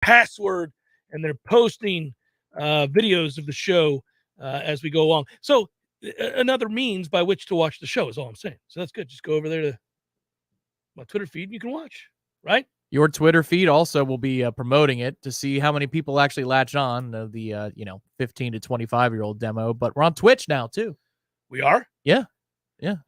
password, and they're posting videos of the show as we go along. So another means by which to watch the show is all I'm saying. So that's good. Just go over there to my Twitter feed and you can watch, right? Your Twitter feed also will be promoting it to see how many people actually latch on the 15 to 25-year-old demo. But we're on Twitch now too. We are? Yeah,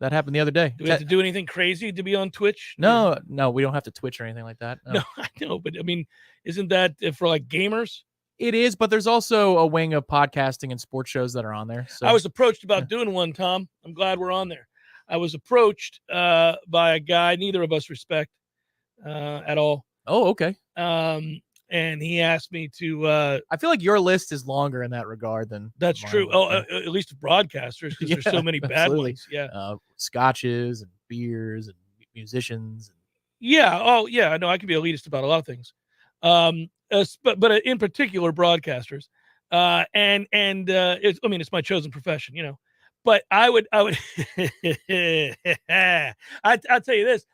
that happened the other day. Do we have to do anything crazy to be on Twitch? No, we don't have to Twitch or anything like that. No, I know, but I mean, isn't that for like gamers? It is, but there's also a wing of podcasting and sports shows that are on there. So I was approached about doing one, Tom. I'm glad we're on there. I was approached by a guy neither of us respect at all. Oh, okay. And he asked me to. I feel like your list is longer in that regard than. That's true. Oh, at least broadcasters, because there's so many bad ones. Yeah. Scotches and beers and musicians. Yeah. Oh, yeah. I know I can be elitist about a lot of things. But in particular, broadcasters. It's my chosen profession, you know. But I'll tell you this.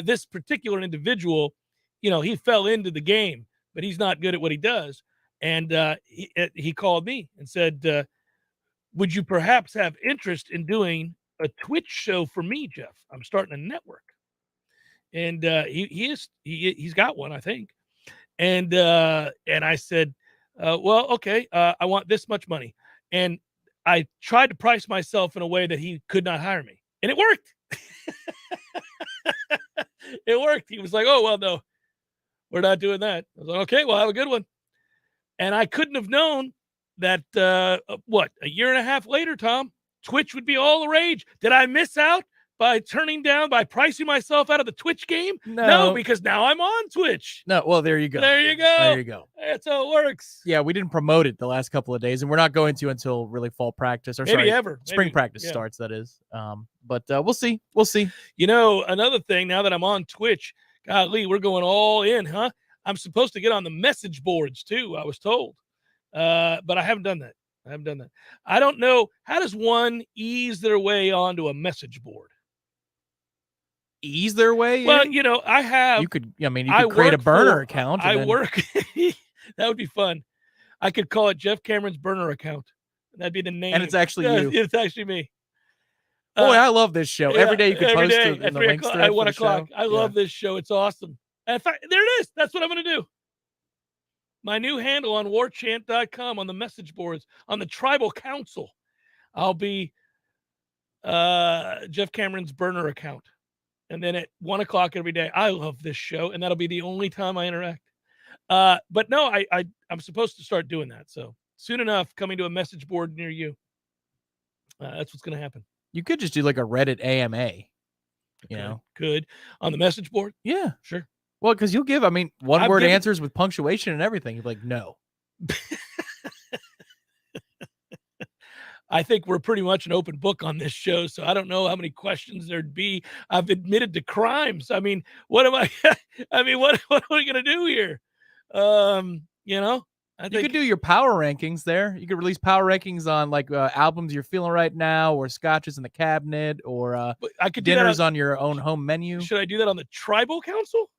This particular individual, you know, he fell into the game, but he's not good at what he does. And he called me and said, would you perhaps have interest in doing a Twitch show for me, Jeff? I'm starting a network. And he's got one, I think. And I said, well, okay, I want this much money. And I tried to price myself in a way that he could not hire me. And it worked. It worked. He was like, oh, well, no, we're not doing that. I was like, okay, well, have a good one. And I couldn't have known that, a year and a half later, Tom, Twitch would be all the rage. Did I miss out by pricing myself out of the Twitch game? No, because now I'm on Twitch. No, well, there you go. There you go. That's how it works. Yeah, we didn't promote it the last couple of days, and we're not going to until really fall practice or spring practice starts. That is, but we'll see. You know, another thing. Now that I'm on Twitch, golly, we're going all in, huh? I'm supposed to get on the message boards too, I was told, but I haven't done that. I don't know. How does one ease their way onto a message board? Ease their way well in? You know, I have you could create a burner account. That would be fun. I could call it Jeff Cameron's burner account. That'd be the name. And it's actually you. It's actually me. Boy, I love this show. Every day you can post it in the links thread at 1 o'clock. I love this show. It's awesome. In fact, there it is. That's what I'm going to do. My new handle on warchant.com, on the message boards, on the tribal council. I'll be Jeff Cameron's burner account. And then at 1 o'clock every day, I love this show. And that'll be the only time I interact. But no, I'm supposed to start doing that. So soon enough, coming to a message board near you. That's what's going to happen. You could just do like a Reddit AMA. You know? Could. On the message board? Yeah. Sure. Well, because you'll give, one-word answers with punctuation and everything. You'll be like, no. I think we're pretty much an open book on this show, so I don't know how many questions there'd be. I've admitted to crimes. I mean, what am I? What are we going to do here? You know? You could do your power rankings there. You could release power rankings on like albums you're feeling right now, or scotches in the cabinet, or I could dinners on your own home menu. Should I do that on the tribal council?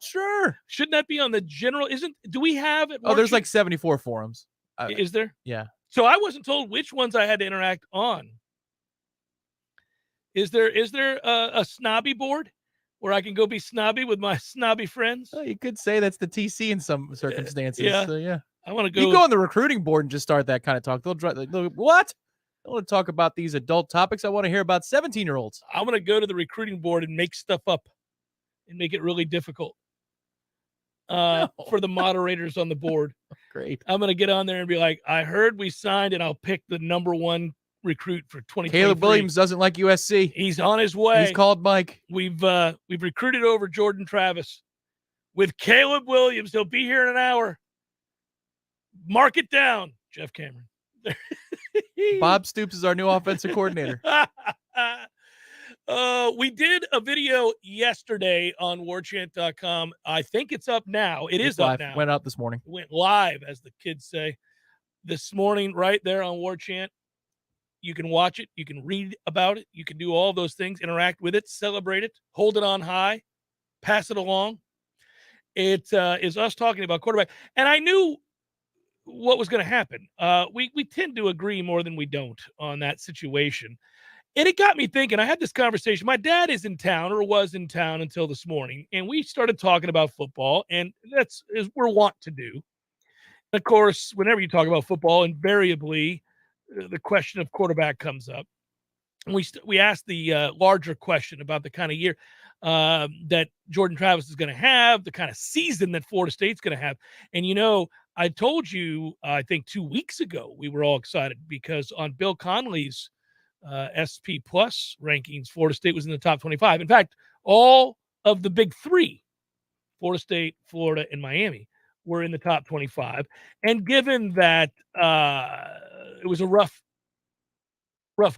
Sure. Shouldn't that be on the general? Do we have it? There's like 74 forums. Is there? Yeah. So I wasn't told which ones I had to interact on. Is there a snobby board where I can go be snobby with my snobby friends? Well, you could say that's the TC in some circumstances. Yeah. So, yeah. I want to go. You go on the recruiting board and just start that kind of talk. They'll what? I want to talk about these adult topics. I want to hear about 17-year-olds. I'm going to go to the recruiting board and make stuff up and make it really difficult for the moderators on the board. Great. I'm going to get on there and be like, I heard we signed, and I'll pick the number one recruit for 2023. Caleb Williams doesn't like USC. He's on his way. He's called Mike. We've recruited over Jordan Travis with Caleb Williams. He'll be here in an hour. Mark it down, Jeff Cameron. Bob Stoops is our new offensive coordinator. We did a video yesterday on warchant.com. I think it's up now. It's live. Up now. Went out this morning. Went live, as the kids say. This morning, right there on Warchant. You can watch it. You can read about it. You can do all those things. Interact with it. Celebrate it. Hold it on high. Pass it along. It is us talking about quarterback. And I knew what was going to happen. We tend to agree more than we don't on that situation. And it got me thinking. I had this conversation. My dad is in town, or was in town until this morning, and we started talking about football, and that's as we're wont to do. Of course, whenever you talk about football, invariably the question of quarterback comes up. And we asked the larger question about the kind of year that Jordan Travis is going to have, the kind of season that Florida State's going to have. And, I told you, I think 2 weeks ago, we were all excited because on Bill Connolly's SP Plus rankings, Florida State was in the top 25. In fact, all of the big three, Florida State, Florida, and Miami, were in the top 25. And given that it was a rough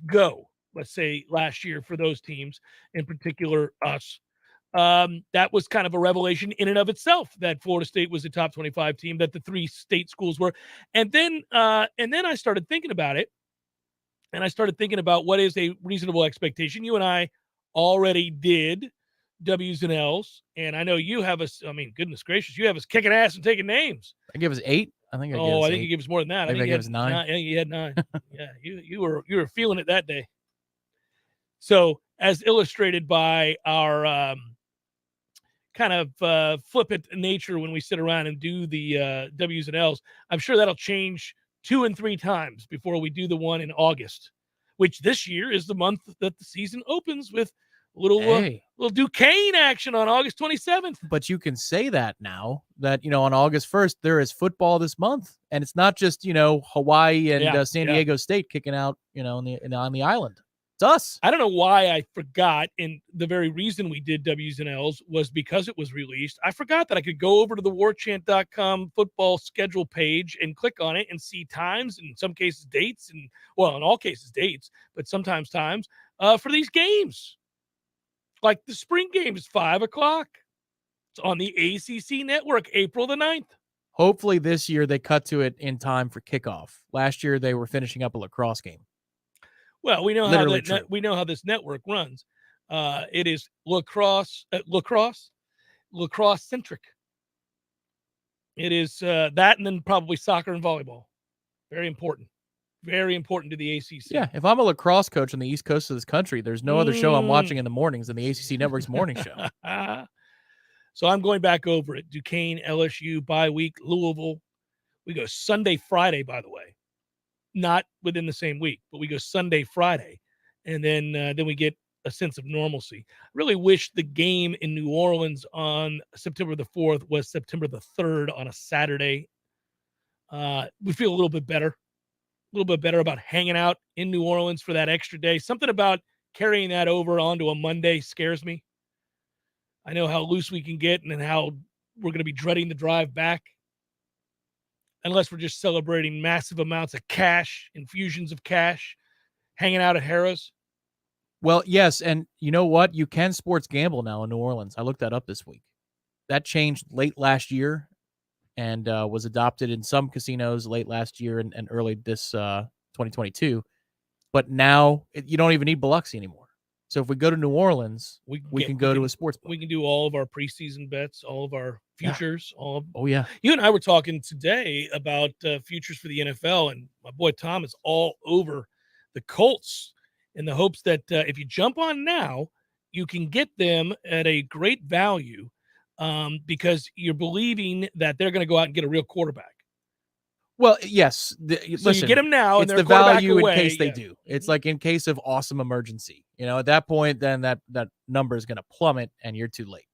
go, let's say, last year for those teams, in particular us, that was kind of a revelation in and of itself that Florida State was a top 25 team, that the three state schools were. And then I started thinking about it, and I started thinking about what is a reasonable expectation. You and I already did W's and L's, and I know you have us. I mean, goodness gracious, you have us kicking ass and taking names. I give us 8. I think I think you gave us more than that. Maybe I gave us 9. I think you had 9. Yeah, you were feeling it that day. So, as illustrated by our kind of flippant nature when we sit around and do the W's and L's, I'm sure that'll change 2 and 3 times before we do the one in August, which this year is the month that the season opens with little Duquesne action on August 27th. But you can say that now that, on August 1st, there is football this month. And it's not just, Hawaii and San Diego State kicking out, on the island. It's us. I don't know why I forgot. And the very reason we did W's and L's was because it was released. I forgot that I could go over to the warchant.com football schedule page and click on it and see times, and in some cases dates, and in all cases dates, but sometimes times for these games. Like the spring game is 5:00. It's on the ACC network, April the 9th. Hopefully this year they cut to it in time for kickoff. Last year they were finishing up a lacrosse game. Well, we know how this network runs. It is lacrosse centric. It is that, and then probably soccer and volleyball. Very important to the ACC. Yeah, if I'm a lacrosse coach on the East Coast of this country, there's no other show I'm watching in the mornings than the ACC Network's morning show. So I'm going back over it. Duquesne, LSU, bye week, Louisville. We go Sunday, Friday, by the way. Not within the same week, but we go Sunday, Friday. And then we get a sense of normalcy. I really wish the game in New Orleans on September the 4th was September the 3rd on a Saturday. We feel a little bit better about hanging out in New Orleans for that extra day. Something about carrying that over onto a Monday scares me. I know how loose we can get and how we're going to be dreading the drive back. Unless we're just celebrating massive amounts of cash, infusions of cash, hanging out at Harrah's. Well, yes, and you know what? You can sports gamble now in New Orleans. I looked that up this week. That changed late last year and was adopted in some casinos late last year and early this 2022. But now you don't even need Biloxi anymore. So if we go to New Orleans, we can go to a sports book. We can do all of our preseason bets, all of our futures. Yeah. You and I were talking today about futures for the NFL, and my boy Tom is all over the Colts in the hopes that if you jump on now, you can get them at a great value because you're believing that they're going to go out and get a real quarterback. Well, yes. So you get them now, and it's they're the value away. In case they do. It's like in case of awesome emergency. At that point, then that number is going to plummet, and you're too late.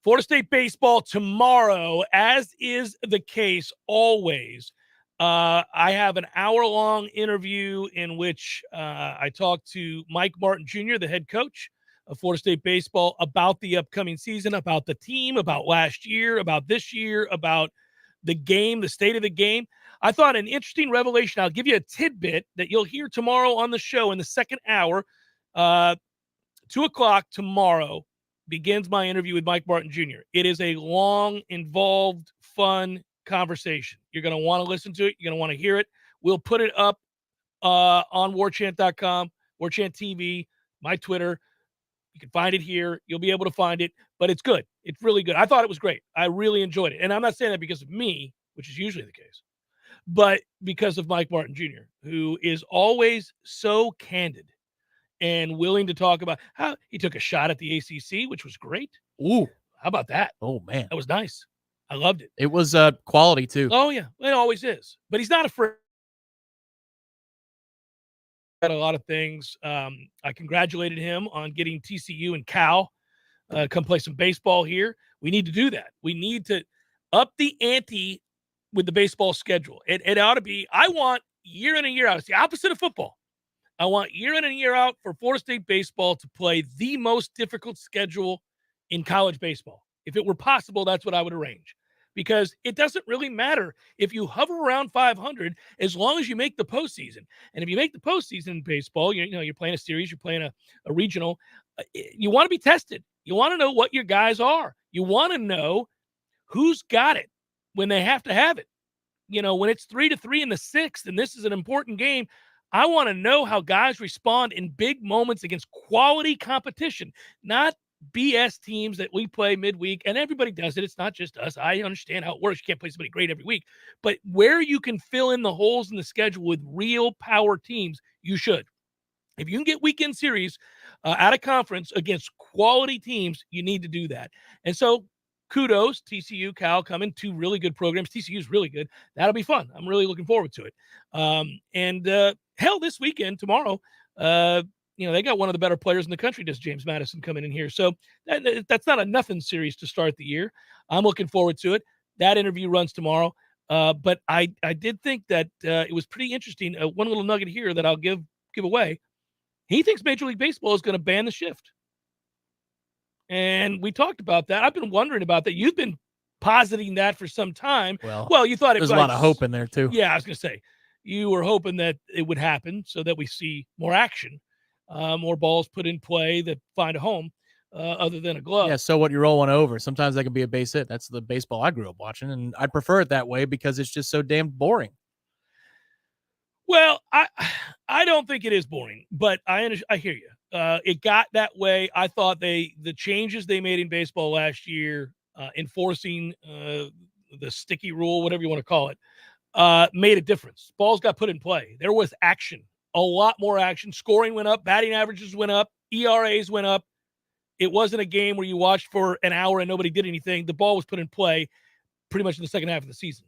Florida State baseball tomorrow, as is the case always. I have an hour-long interview in which I talk to Mike Martin Jr., the head coach of Florida State baseball, about the upcoming season, about the team, about last year, about this year, about the game, the state of the game. I thought an interesting revelation. I'll give you a tidbit that you'll hear tomorrow on the show in the second hour. 2:00 tomorrow begins my interview with Mike Martin Jr. It is a long, involved, fun conversation. You're going to want to listen to it. You're going to want to hear it. We'll put it up on warchant.com, Warchant TV, my Twitter. You can find it here. You'll be able to find it. but it's good. It's really good. I thought it was great. I really enjoyed it. And I'm not saying that because of me, which is usually the case, but because of Mike Martin Jr., who is always so candid and willing to talk about how he took a shot at the ACC, which was great. Ooh, how about that? Oh man, That was nice. I loved it. It was quality too. Oh yeah, it always is. But he's not afraid. A lot of things. I congratulated him on getting TCU and Cal come play some baseball here. We need to do that. We need to up the ante with the baseball schedule. It ought to be. I want year in and year out. It's the opposite of football. I want year in and year out for Florida State baseball to play the most difficult schedule in college baseball. If it were possible, that's what I would arrange. Because it doesn't really matter if you hover around 500 as long as you make the postseason. And if you make the postseason in baseball, you're playing a series, you're playing a regional. You want to be tested. You want to know what your guys are. You want to know who's got it when they have to have it. When it's 3-3 in the sixth, and this is an important game, I want to know how guys respond in big moments against quality competition, not BS teams that we play midweek, and everybody does it. It's not just us. I understand how it works. You can't play somebody great every week, but where you can fill in the holes in the schedule with real power teams, you should. If you can get weekend series out of conference against quality teams, you need to do that. And so kudos, TCU, Cal coming, two really good programs. TCU is really good. That'll be fun. I'm really looking forward to it. Hell, this weekend, tomorrow, they got one of the better players in the country, does James Madison, coming in here. So that's not a nothing series to start the year. I'm looking forward to it. That interview runs tomorrow. But I did think that it was pretty interesting. One little nugget here that I'll give away. He thinks Major League Baseball is going to ban the shift. And we talked about that. I've been wondering about that. You've been positing that for some time. Well, you thought there's a lot of hope in there too. Yeah, I was going to say, you were hoping that it would happen so that we see more action, more balls put in play that find a home other than a glove. Yeah, so what, you roll one over. Sometimes that can be a base hit. That's the baseball I grew up watching, and I prefer it that way because it's just so damn boring. Well, I don't think it is boring, but I hear you. It got that way. I thought the changes they made in baseball last year, enforcing the sticky rule, whatever you want to call it, made a difference. Balls got put in play. There was action, a lot more action. Scoring went up, batting averages went up, ERAs went up. It wasn't a game where you watched for an hour and nobody did anything. The ball was put in play pretty much in the second half of the season.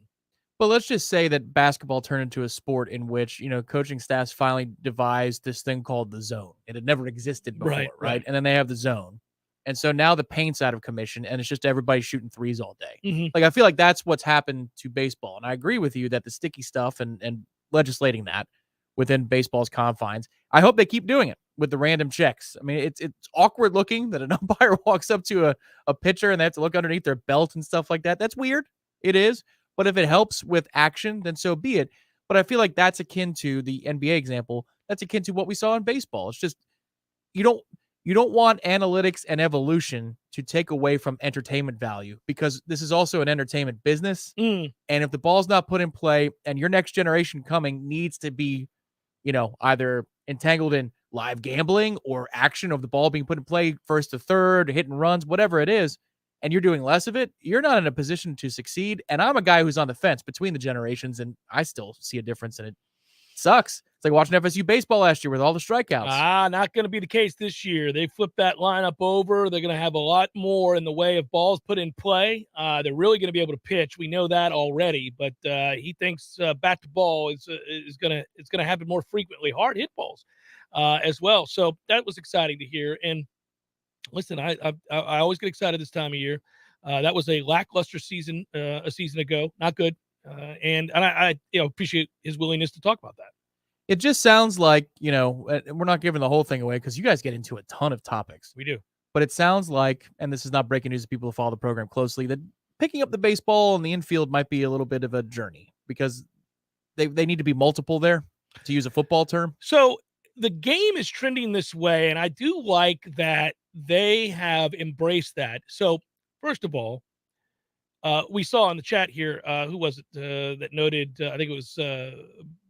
But let's just say that basketball turned into a sport in which, coaching staffs finally devised this thing called the zone. It had never existed before, right? And then they have the zone. And so now the paint's out of commission, and it's just everybody shooting threes all day. Mm-hmm. Like, I feel like that's what's happened to baseball. And I agree with you that the sticky stuff and legislating that within baseball's confines, I hope they keep doing it with the random checks. I mean, it's awkward looking that an umpire walks up to a pitcher and they have to look underneath their belt and stuff like that. That's weird. It is. But if it helps with action, then so be it. But I feel like that's akin to the NBA example. That's akin to what we saw in baseball. It's just you don't want analytics and evolution to take away from entertainment value, because this is also an entertainment business. Mm. And if the ball's not put in play and your next generation coming needs to be, either entangled in live gambling or action of the ball being put in play first to third, hit and runs, whatever it is, and you're doing less of it, you're not in a position to succeed. And I'm a guy who's on the fence between the generations, and I still see a difference, and it sucks. It's like watching FSU baseball last year with all the strikeouts. Not going to be the case this year. They flipped that lineup over. They're going to have a lot more in the way of balls put in play. They're really going to be able to pitch. We know that already, but he thinks bat to ball is going to happen more frequently. Hard hit balls as well. So that was exciting to hear. And listen, I always get excited this time of year. That was a lackluster season a season ago. Not good. And I appreciate his willingness to talk about that. It just sounds like, we're not giving the whole thing away because you guys get into a ton of topics. We do. But it sounds like, and this is not breaking news to people who follow the program closely, that picking up the baseball in the infield might be a little bit of a journey because they need to be multiple there, to use a football term. So the game is trending this way, and I do like that they have embraced that. So first of all, we saw in the chat here, who was it that noted, I think it was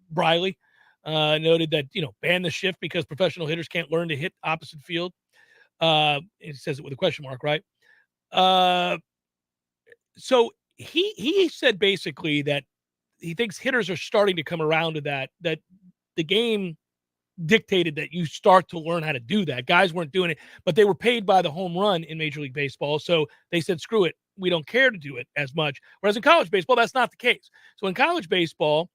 Briley, noted that, ban the shift because professional hitters can't learn to hit opposite field. It says it with a question mark, right? So he said basically that he thinks hitters are starting to come around to that the game dictated that you start to learn how to do that. Guys weren't doing it, but they were paid by the home run in Major League Baseball. So they said, screw it. We don't care to do it as much. Whereas in college baseball, that's not the case. So in college baseball,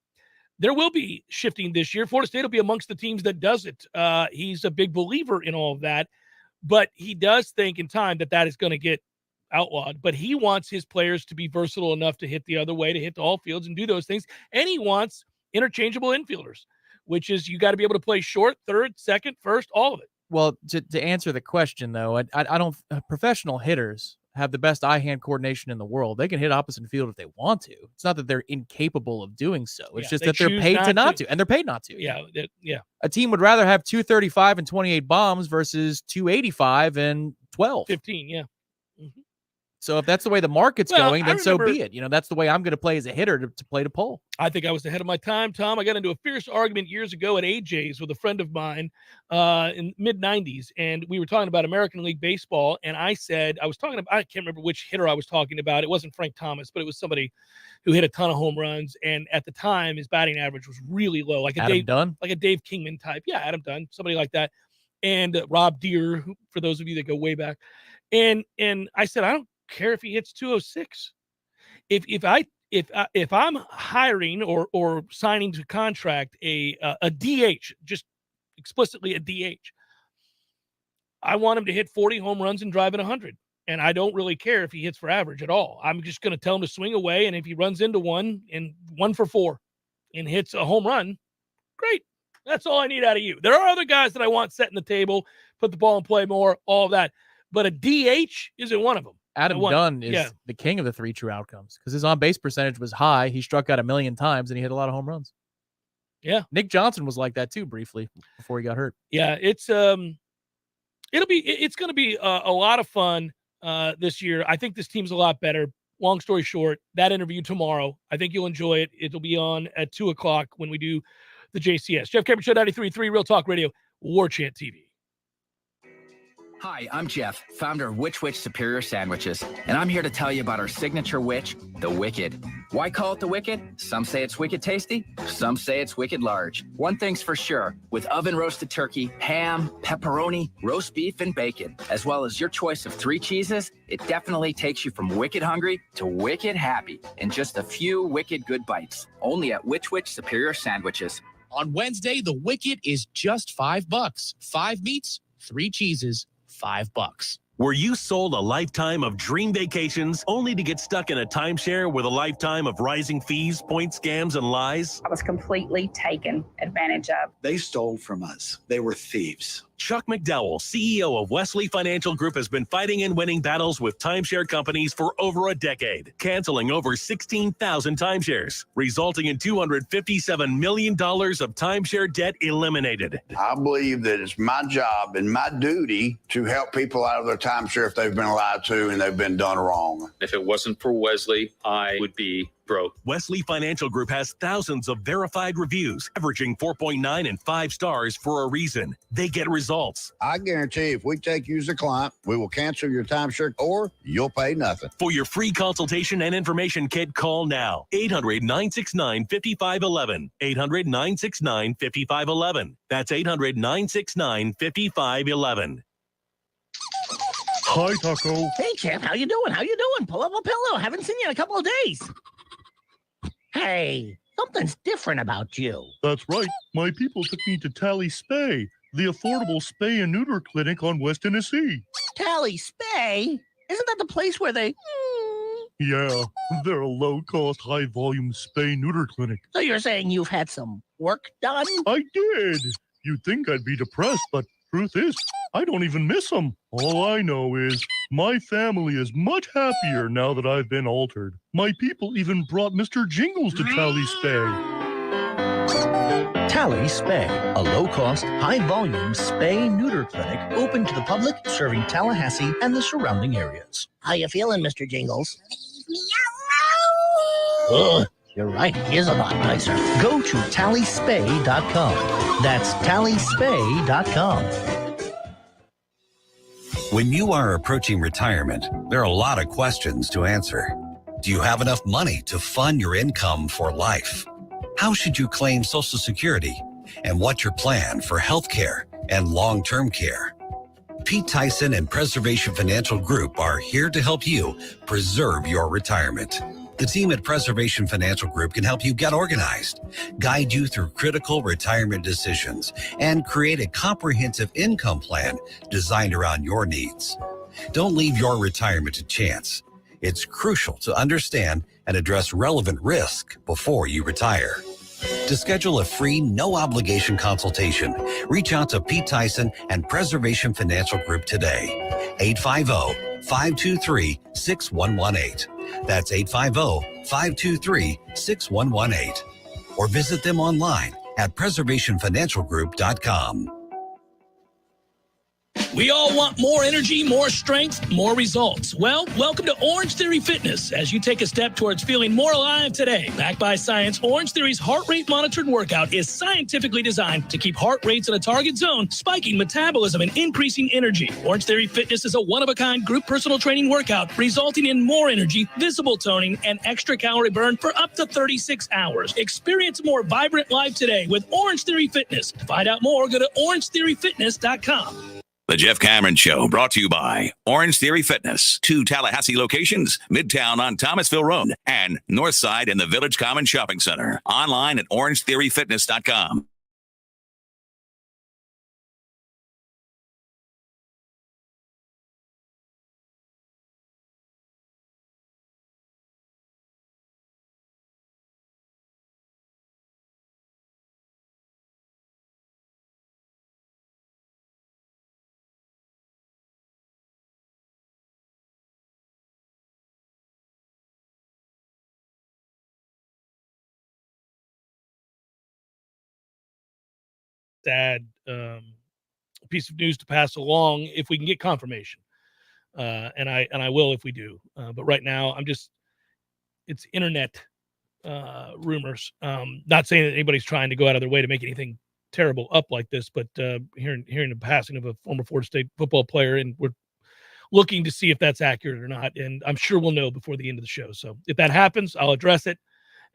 there will be shifting this year. Florida State will be amongst the teams that does it. He's a big believer in all of that, but he does think in time that is going to get outlawed. But he wants his players to be versatile enough to hit the other way, to hit all fields and do those things. And he wants interchangeable infielders, which is you got to be able to play short, third, second, first, all of it. Well, to answer the question, though, I don't professional hitters have the best eye-hand coordination in the world. They can hit opposite field if they want to. It's not that they're incapable of doing so. It's just that they're paid not to, and they're paid not to. Yeah. A team would rather have 235 and 28 bombs versus 285 and 12. 15, yeah. Mm-hmm. So if that's the way the market's going, then so be it. That's the way I'm going to play as a hitter to play to pull. I think I was ahead of my time, Tom. I got into a fierce argument years ago at AJ's with a friend of mine in mid-'90s, and we were talking about American League Baseball, and I said, I can't remember which hitter I was talking about. It wasn't Frank Thomas, but it was somebody who hit a ton of home runs, and at the time, his batting average was really low. Like a Dave Kingman type. Yeah, Adam Dunn, somebody like that. And Rob Deere, for those of you that go way back. And I said, I don't care if he hits 206. If I'm hiring or signing to contract a DH, just explicitly a DH, I want him to hit 40 home runs and drive in 100. And I don't really care if he hits for average at all. I'm just going to tell him to swing away. And if he runs into one and 1 for 4 and hits a home run, great. That's all I need out of you. There are other guys that I want setting the table, put the ball in play more, all of that. But a DH isn't one of them. Adam Dunn is the king of the 3 true outcomes because his on-base percentage was high. He struck out 1 million times, and he hit a lot of home runs. Yeah. Nick Johnson was like that, too, briefly before he got hurt. Yeah, it's going to be a lot of fun this year. I think this team's a lot better. Long story short, that interview tomorrow, I think you'll enjoy it. It'll be on at 2 o'clock when we do the JCS. Jeff Cameron Show, 93.3 Real Talk Radio, Warchant TV. Hi, I'm Jeff, founder of Which Superior Sandwiches, and I'm here to tell you about our signature witch, the Wicked. Why call it the Wicked? Some say it's wicked tasty, some say it's wicked large. One thing's for sure, with oven-roasted turkey, ham, pepperoni, roast beef, and bacon, as well as your choice of 3 cheeses, it definitely takes you from wicked hungry to wicked happy in just a few wicked good bites, only at Which Superior Sandwiches. On Wednesday, the Wicked is just $5. 5 meats, 3 cheeses, $5. Were you sold a lifetime of dream vacations only to get stuck in a timeshare with a lifetime of rising fees, point scams, and lies? I was completely taken advantage of. They stole from us. They were thieves. Chuck McDowell, CEO of Wesley Financial Group, has been fighting and winning battles with timeshare companies for over a decade, canceling over 16,000 timeshares, resulting in $257 million of timeshare debt eliminated. I believe that it's my job and my duty to help people out of their timeshare if they've been lied to and they've been done wrong. If it wasn't for Wesley, I would be broke. Wesley Financial Group has thousands of verified reviews, averaging 4.9 and 5 stars for a reason. They get results. I guarantee if we take you as a client, we will cancel your timeshare or you'll pay nothing. For your free consultation and information kit, call now. 800-969-5511. 800-969-5511. That's 800-969-5511. Hi, Taco. Hey, champ. How you doing? Pull up a pillow. Haven't seen you in a couple of days. Hey, something's different about you. That's right. My people took me to Tally Spay, the affordable spay and neuter clinic on West Tennessee. Tally Spay? Isn't that the place where they... Yeah, they're a low-cost, high-volume spay-neuter clinic. So you're saying you've had some work done? I did. You'd think I'd be depressed, but truth is, I don't even miss them. All I know is my family is much happier now that I've been altered. My people even brought Mr. Jingles to Tally Spay. Tally Spay, a low-cost, high-volume spay-neuter clinic open to the public, serving Tallahassee and the surrounding areas. How you feeling, Mr. Jingles? Ugh, you're right, he is a lot nicer. Go to tallyspay.com. That's tallyspay.com. When you are approaching retirement, there are a lot of questions to answer. Do you have enough money to fund your income for life? How should you claim Social Security? And what's your plan for health care and long-term care? Pete Tyson and Preservation Financial Group are here to help you preserve your retirement. The team at Preservation Financial Group can help you get organized, guide you through critical retirement decisions, and create a comprehensive income plan designed around your needs. Don't leave your retirement to chance. It's crucial to understand and address relevant risk before you retire. To schedule a free, no-obligation consultation, reach out to Pete Tyson and Preservation Financial Group today. 850-523-6118. That's 850-523-6118. Or visit them online at preservationfinancialgroup.com. We all want more energy, more strength, more results. Well, welcome to Orange Theory Fitness as you take a step towards feeling more alive today. Backed by science, Orange Theory's heart rate monitored workout is scientifically designed to keep heart rates in a target zone, spiking metabolism and increasing energy. Orange Theory Fitness is a one-of-a-kind group personal training workout resulting in more energy, visible toning, and extra calorie burn for up to 36 hours. Experience a more vibrant life today with Orange Theory Fitness. To find out more, go to orangetheoryfitness.com. The Jeff Cameron Show, brought to you by Orange Theory Fitness. 2 Tallahassee locations, Midtown on Thomasville Road and Northside in the Village Common Shopping Center. Online at orangetheoryfitness.com. Sad piece of news to pass along if we can get confirmation, and I will if we do. But right now, it's internet rumors. Not saying that anybody's trying to go out of their way to make anything terrible up like this, but hearing the passing of a former Florida State football player, and we're looking to see if that's accurate or not. And I'm sure we'll know before the end of the show. So if that happens, I'll address it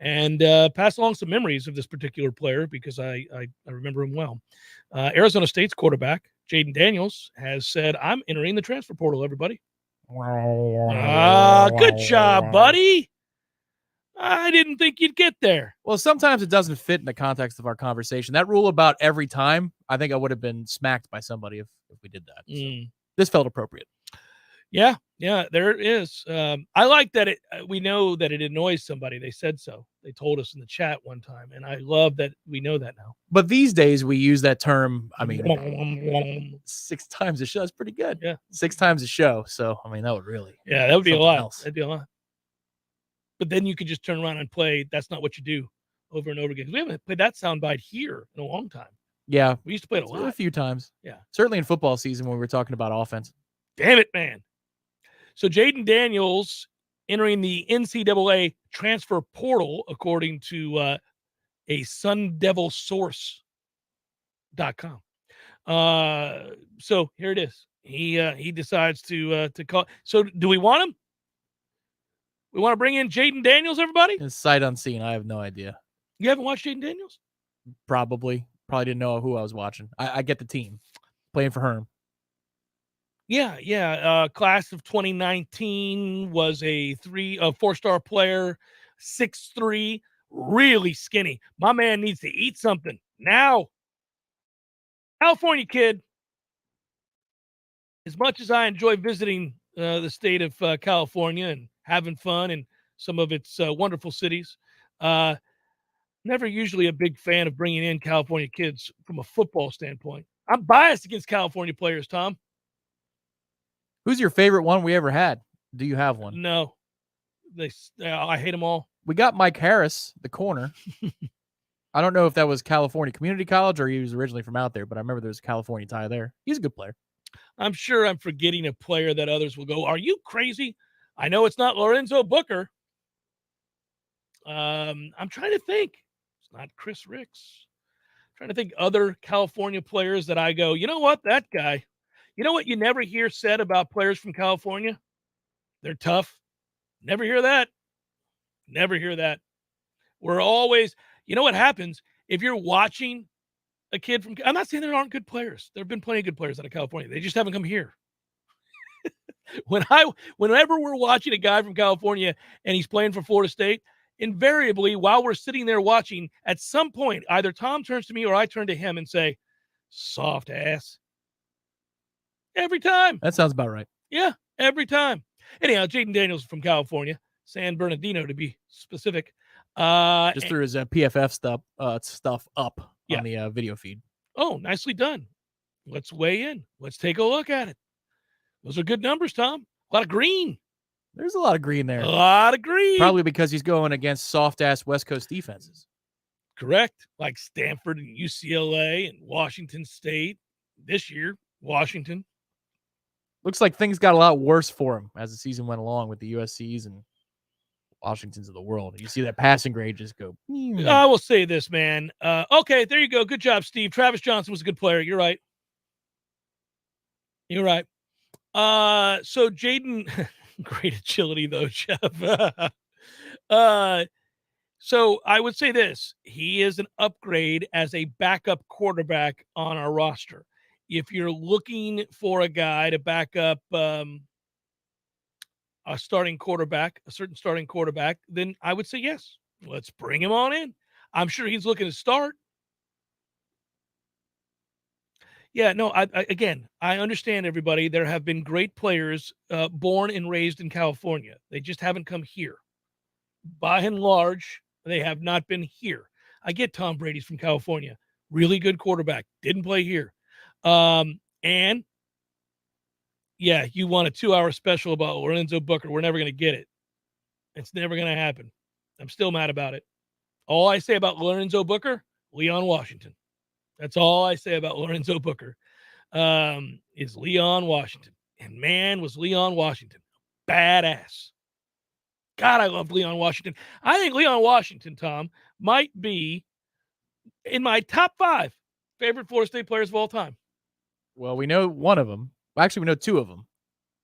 and pass along some memories of this particular player because I remember him well. Arizona State's quarterback, Jayden Daniels, has said, I'm entering the transfer portal, everybody. Good job, buddy. I didn't think you'd get there. Well, sometimes it doesn't fit in the context of our conversation. That rule about every time, I think I would have been smacked by somebody if we did that. So this felt appropriate. Yeah, there it is. I like that we know that it annoys somebody. They said so. They told us in the chat one time, and I love that we know that now. But these days we use that term, 6 times a show. That's pretty good. Yeah. 6 times a show. So, that would really. Yeah, that would be a lot. Else. That'd be a lot. But then you could just turn around and play That's Not What You Do over and over again. We haven't played that soundbite here in a long time. Yeah. We used to play it a lot. A few times. Yeah. Certainly in football season when we were talking about offense. Damn it, man. So Jayden Daniels entering the NCAA transfer portal, according to a Sun Devil source.com. So here it is. He decides to call. So do we want him? We want to bring in Jayden Daniels, everybody? It's sight unseen. I have no idea. You haven't watched Jayden Daniels? Probably didn't know who I was watching. I get the team playing for Herm. Yeah. Class of 2019 was a 4-star player, 6'3", really skinny. My man needs to eat something now. California kid. As much as I enjoy visiting the state of California and having fun in some of its wonderful cities, never usually a big fan of bringing in California kids from a football standpoint. I'm biased against California players, Tom. Who's your favorite one we ever had? Do you have one? No. I hate them all. We got Mike Harris, the corner. I don't know if that was California Community College or he was originally from out there, but I remember there was a California tie there. He's a good player. I'm sure I'm forgetting a player that others will go, are you crazy? I know it's not Lorenzo Booker. I'm trying to think. It's not Chris Ricks. I'm trying to think other California players that I go, you know what, that guy. You know what you never hear said about players from California? They're tough. Never hear that. Never hear that. We're always, you know what happens if you're watching a kid from, I'm not saying there aren't good players. There have been plenty of good players out of California. They just haven't come here. Whenever we're watching a guy from California and he's playing for Florida State, invariably, while we're sitting there watching, at some point, either Tom turns to me or I turn to him and say, soft ass. Every time. That sounds about right. Yeah, every time. Anyhow, Jayden Daniels from California, San Bernardino to be specific. Just threw his PFF stuff up on the video feed. Oh, nicely done. Let's weigh in. Let's take a look at it. Those are good numbers, Tom. A lot of green. There's a lot of green there. A lot of green. Probably because he's going against soft-ass West Coast defenses. Correct. Like Stanford and UCLA and Washington State. This year, Washington. Looks like things got a lot worse for him as the season went along with the USCs and Washingtons of the world. You see that passing grade just go. I will say this, man. Okay, there you go. Good job, Steve. Travis Johnson was a good player. You're right. You're right. So Jayden, great agility though, Jeff. So I would say this: he is an upgrade as a backup quarterback on our roster. If you're looking for a guy to back up a starting quarterback, a certain starting quarterback, then I would say yes. Let's bring him on in. I'm sure he's looking to start. Yeah, no, I understand, everybody. There have been great players born and raised in California. They just haven't come here. By and large, they have not been here. I get Tom Brady's from California. Really good quarterback. Didn't play here. And, yeah, you want a 2-hour special about Lorenzo Booker. We're never going to get it. It's never going to happen. I'm still mad about it. All I say about Lorenzo Booker, Leon Washington. That's all I say about Lorenzo Booker is Leon Washington. And, man, was Leon Washington badass. God, I love Leon Washington. I think Leon Washington, Tom, might be in my top 5 favorite Florida State players of all time. Well, we know one of them. Actually, we know 2 of them.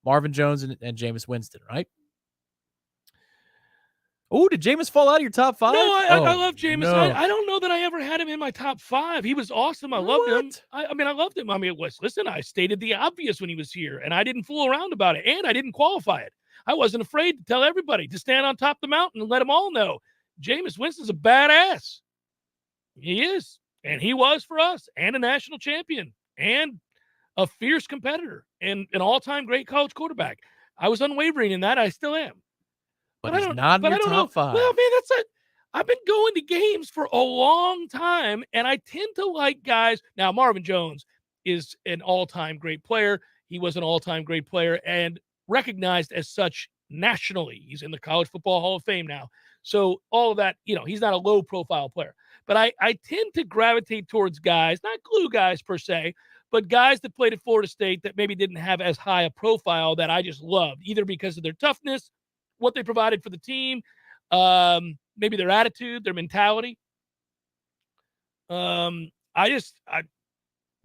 Marvin Jones and Jameis Winston, right? Oh, did Jameis fall out of your top 5? No, I love Jameis. No. I don't know that I ever had him in my top 5. He was awesome. I loved him. I loved him. I mean, listen, I stated the obvious when he was here, and I didn't fool around about it, and I didn't qualify it. I wasn't afraid to tell everybody to stand on top of the mountain and let them all know Jameis Winston's a badass. He is, and he was for us, and a national champion, and a fierce competitor, and an all-time great college quarterback. I was unwavering in that. I still am. But he's not in your top 5. Well, man, that's it. I've been going to games for a long time, and I tend to like guys. Now, Marvin Jones is an all-time great player. He was an all-time great player and recognized as such nationally. He's in the College Football Hall of Fame now. So all of that, he's not a low-profile player. But I tend to gravitate towards guys, not glue guys per se, but guys that played at Florida State that maybe didn't have as high a profile that I just loved, either because of their toughness, what they provided for the team, maybe their attitude, their mentality. What are you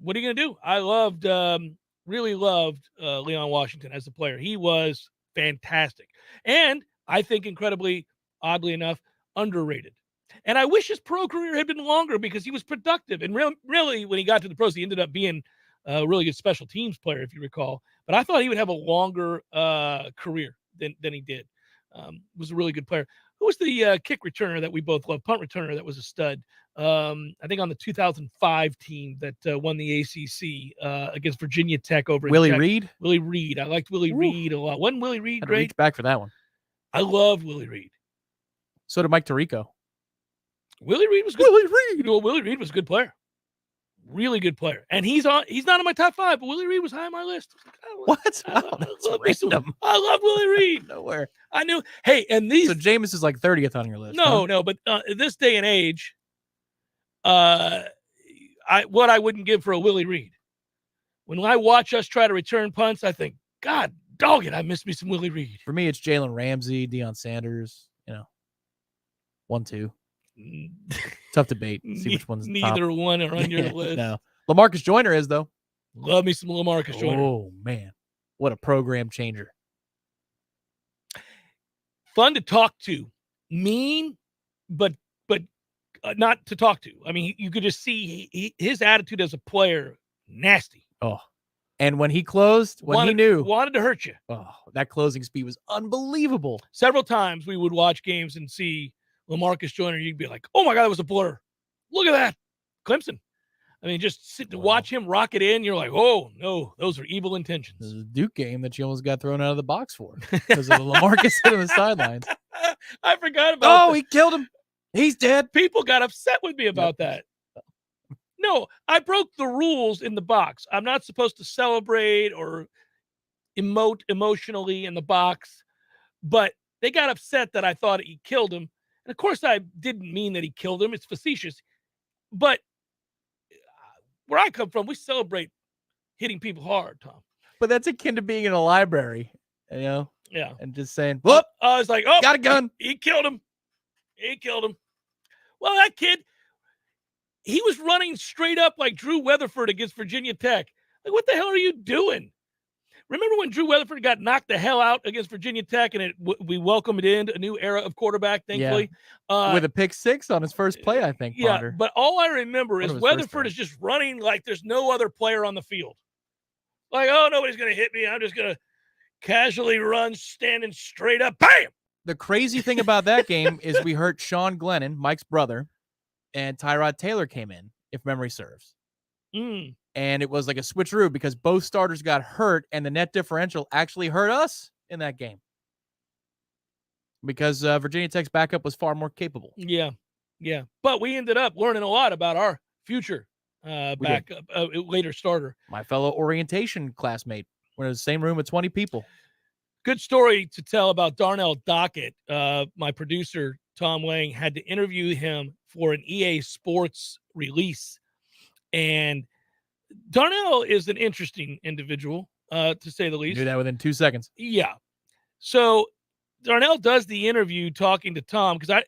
going to do? I really loved Leon Washington as a player. He was fantastic. And I think incredibly, oddly enough, underrated. And I wish his pro career had been longer because he was productive. And really, when he got to the pros, he ended up being a really good special teams player, if you recall. But I thought he would have a longer career than he did. Was a really good player. Who was the kick returner that we both love? Punt returner that was a stud. I think on the 2005 team that won the ACC against Virginia Tech over Willie Reed? Willie Reed. I liked Willie Reed a lot. Wasn't Willie Reed great? Reach back for that one. I loved Willie Reed. So did Mike Tirico. Willie Reed was good. Willie Reed was a good player. Really good player. And he's not in my top 5, but Willie Reed was high on my list. What? That's random. I love Willie Reed. Nowhere. I knew. Hey, and these. So Jameis is like 30th on your list. No, but this day and age, what I wouldn't give for a Willie Reed. When I watch us try to return punts, I think, God dog it, I miss me some Willie Reed. For me, it's Jalen Ramsey, Deion Sanders, 1, 2. Mm. Tough debate. See which one's neither top. one are on your list. No. LaMarcus Joyner is, though. Love me some LaMarcus Joyner. Oh, man. What a program changer. Fun to talk to. Mean, but not to talk to. I mean, you could just see his attitude as a player, nasty. Oh, and when he closed, he knew. Wanted to hurt you. Oh, that closing speed was unbelievable. Several times we would watch games and see LaMarcus Joyner. You'd be like, oh, my God, that was a blur. Look at that. Clemson. I mean, just sit to watch him rock it in. You're like, oh, no, those are evil intentions. This is a Duke game that you almost got thrown out of the box for because of LaMarcus hit on the sidelines. I forgot about that. He killed him. He's dead. People got upset with me about that. No, I broke the rules in the box. I'm not supposed to celebrate or emote emotionally in the box, but they got upset that I thought he killed him. And of course, I didn't mean that he killed him. It's facetious. But where I come from, we celebrate hitting people hard, Tom. But that's akin to being in a library, Yeah. and just saying, whoop, I was like, oh, got a gun. He killed him. Well, that kid, he was running straight up like Drew Weatherford against Virginia Tech. Like, what the hell are you doing? Remember when Drew Weatherford got knocked the hell out against Virginia Tech, and we welcomed in a new era of quarterback, thankfully. Yeah. With a pick six on his first play, I think. Yeah, Ponder. but all I remember is Weatherford is just running like there's no other player on the field. Like, oh, nobody's going to hit me. I'm just going to casually run, standing straight up. Bam! The crazy thing about that game is we heard Sean Glennon, Mike's brother, and Tyrod Taylor came in, if memory serves. And it was like a switcheroo because both starters got hurt, and the net differential actually hurt us in that game because Virginia Tech's backup was far more capable. Yeah. But we ended up learning a lot about our future backup, later starter. My fellow orientation classmate. We're in the same room with 20 people. Good story to tell about Darnell Dockett. My producer, Tom Lang, had to interview him for an EA Sports release. And Darnell is an interesting individual, to say the least. Do that within 2 seconds. Yeah. So Darnell does the interview talking to Tom because it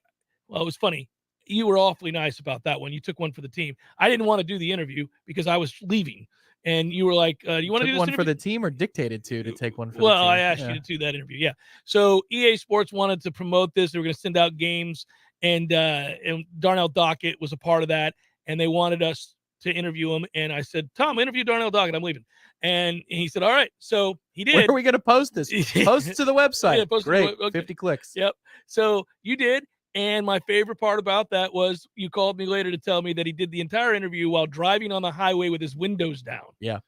was funny. You were awfully nice about that one. You took one for the team. I didn't want to do the interview because I was leaving. And you were like, do you want to do this one interview? for the team or dictated to take one for the team? Well, I asked you to do that interview. Yeah. So EA Sports wanted to promote this. They were going to send out games, and Darnell Dockett was a part of that. And they wanted us to interview him. And I said, Tom, interview Darnell Dockett. I'm leaving. And he said, all right. So he did. Where are we going to post this? Post it to the website. Yeah, post Great. it to the, okay. 50 clicks. Yep. So you did. And my favorite part about that was you called me later to tell me that he did the entire interview while driving on the highway with his windows down. Yeah.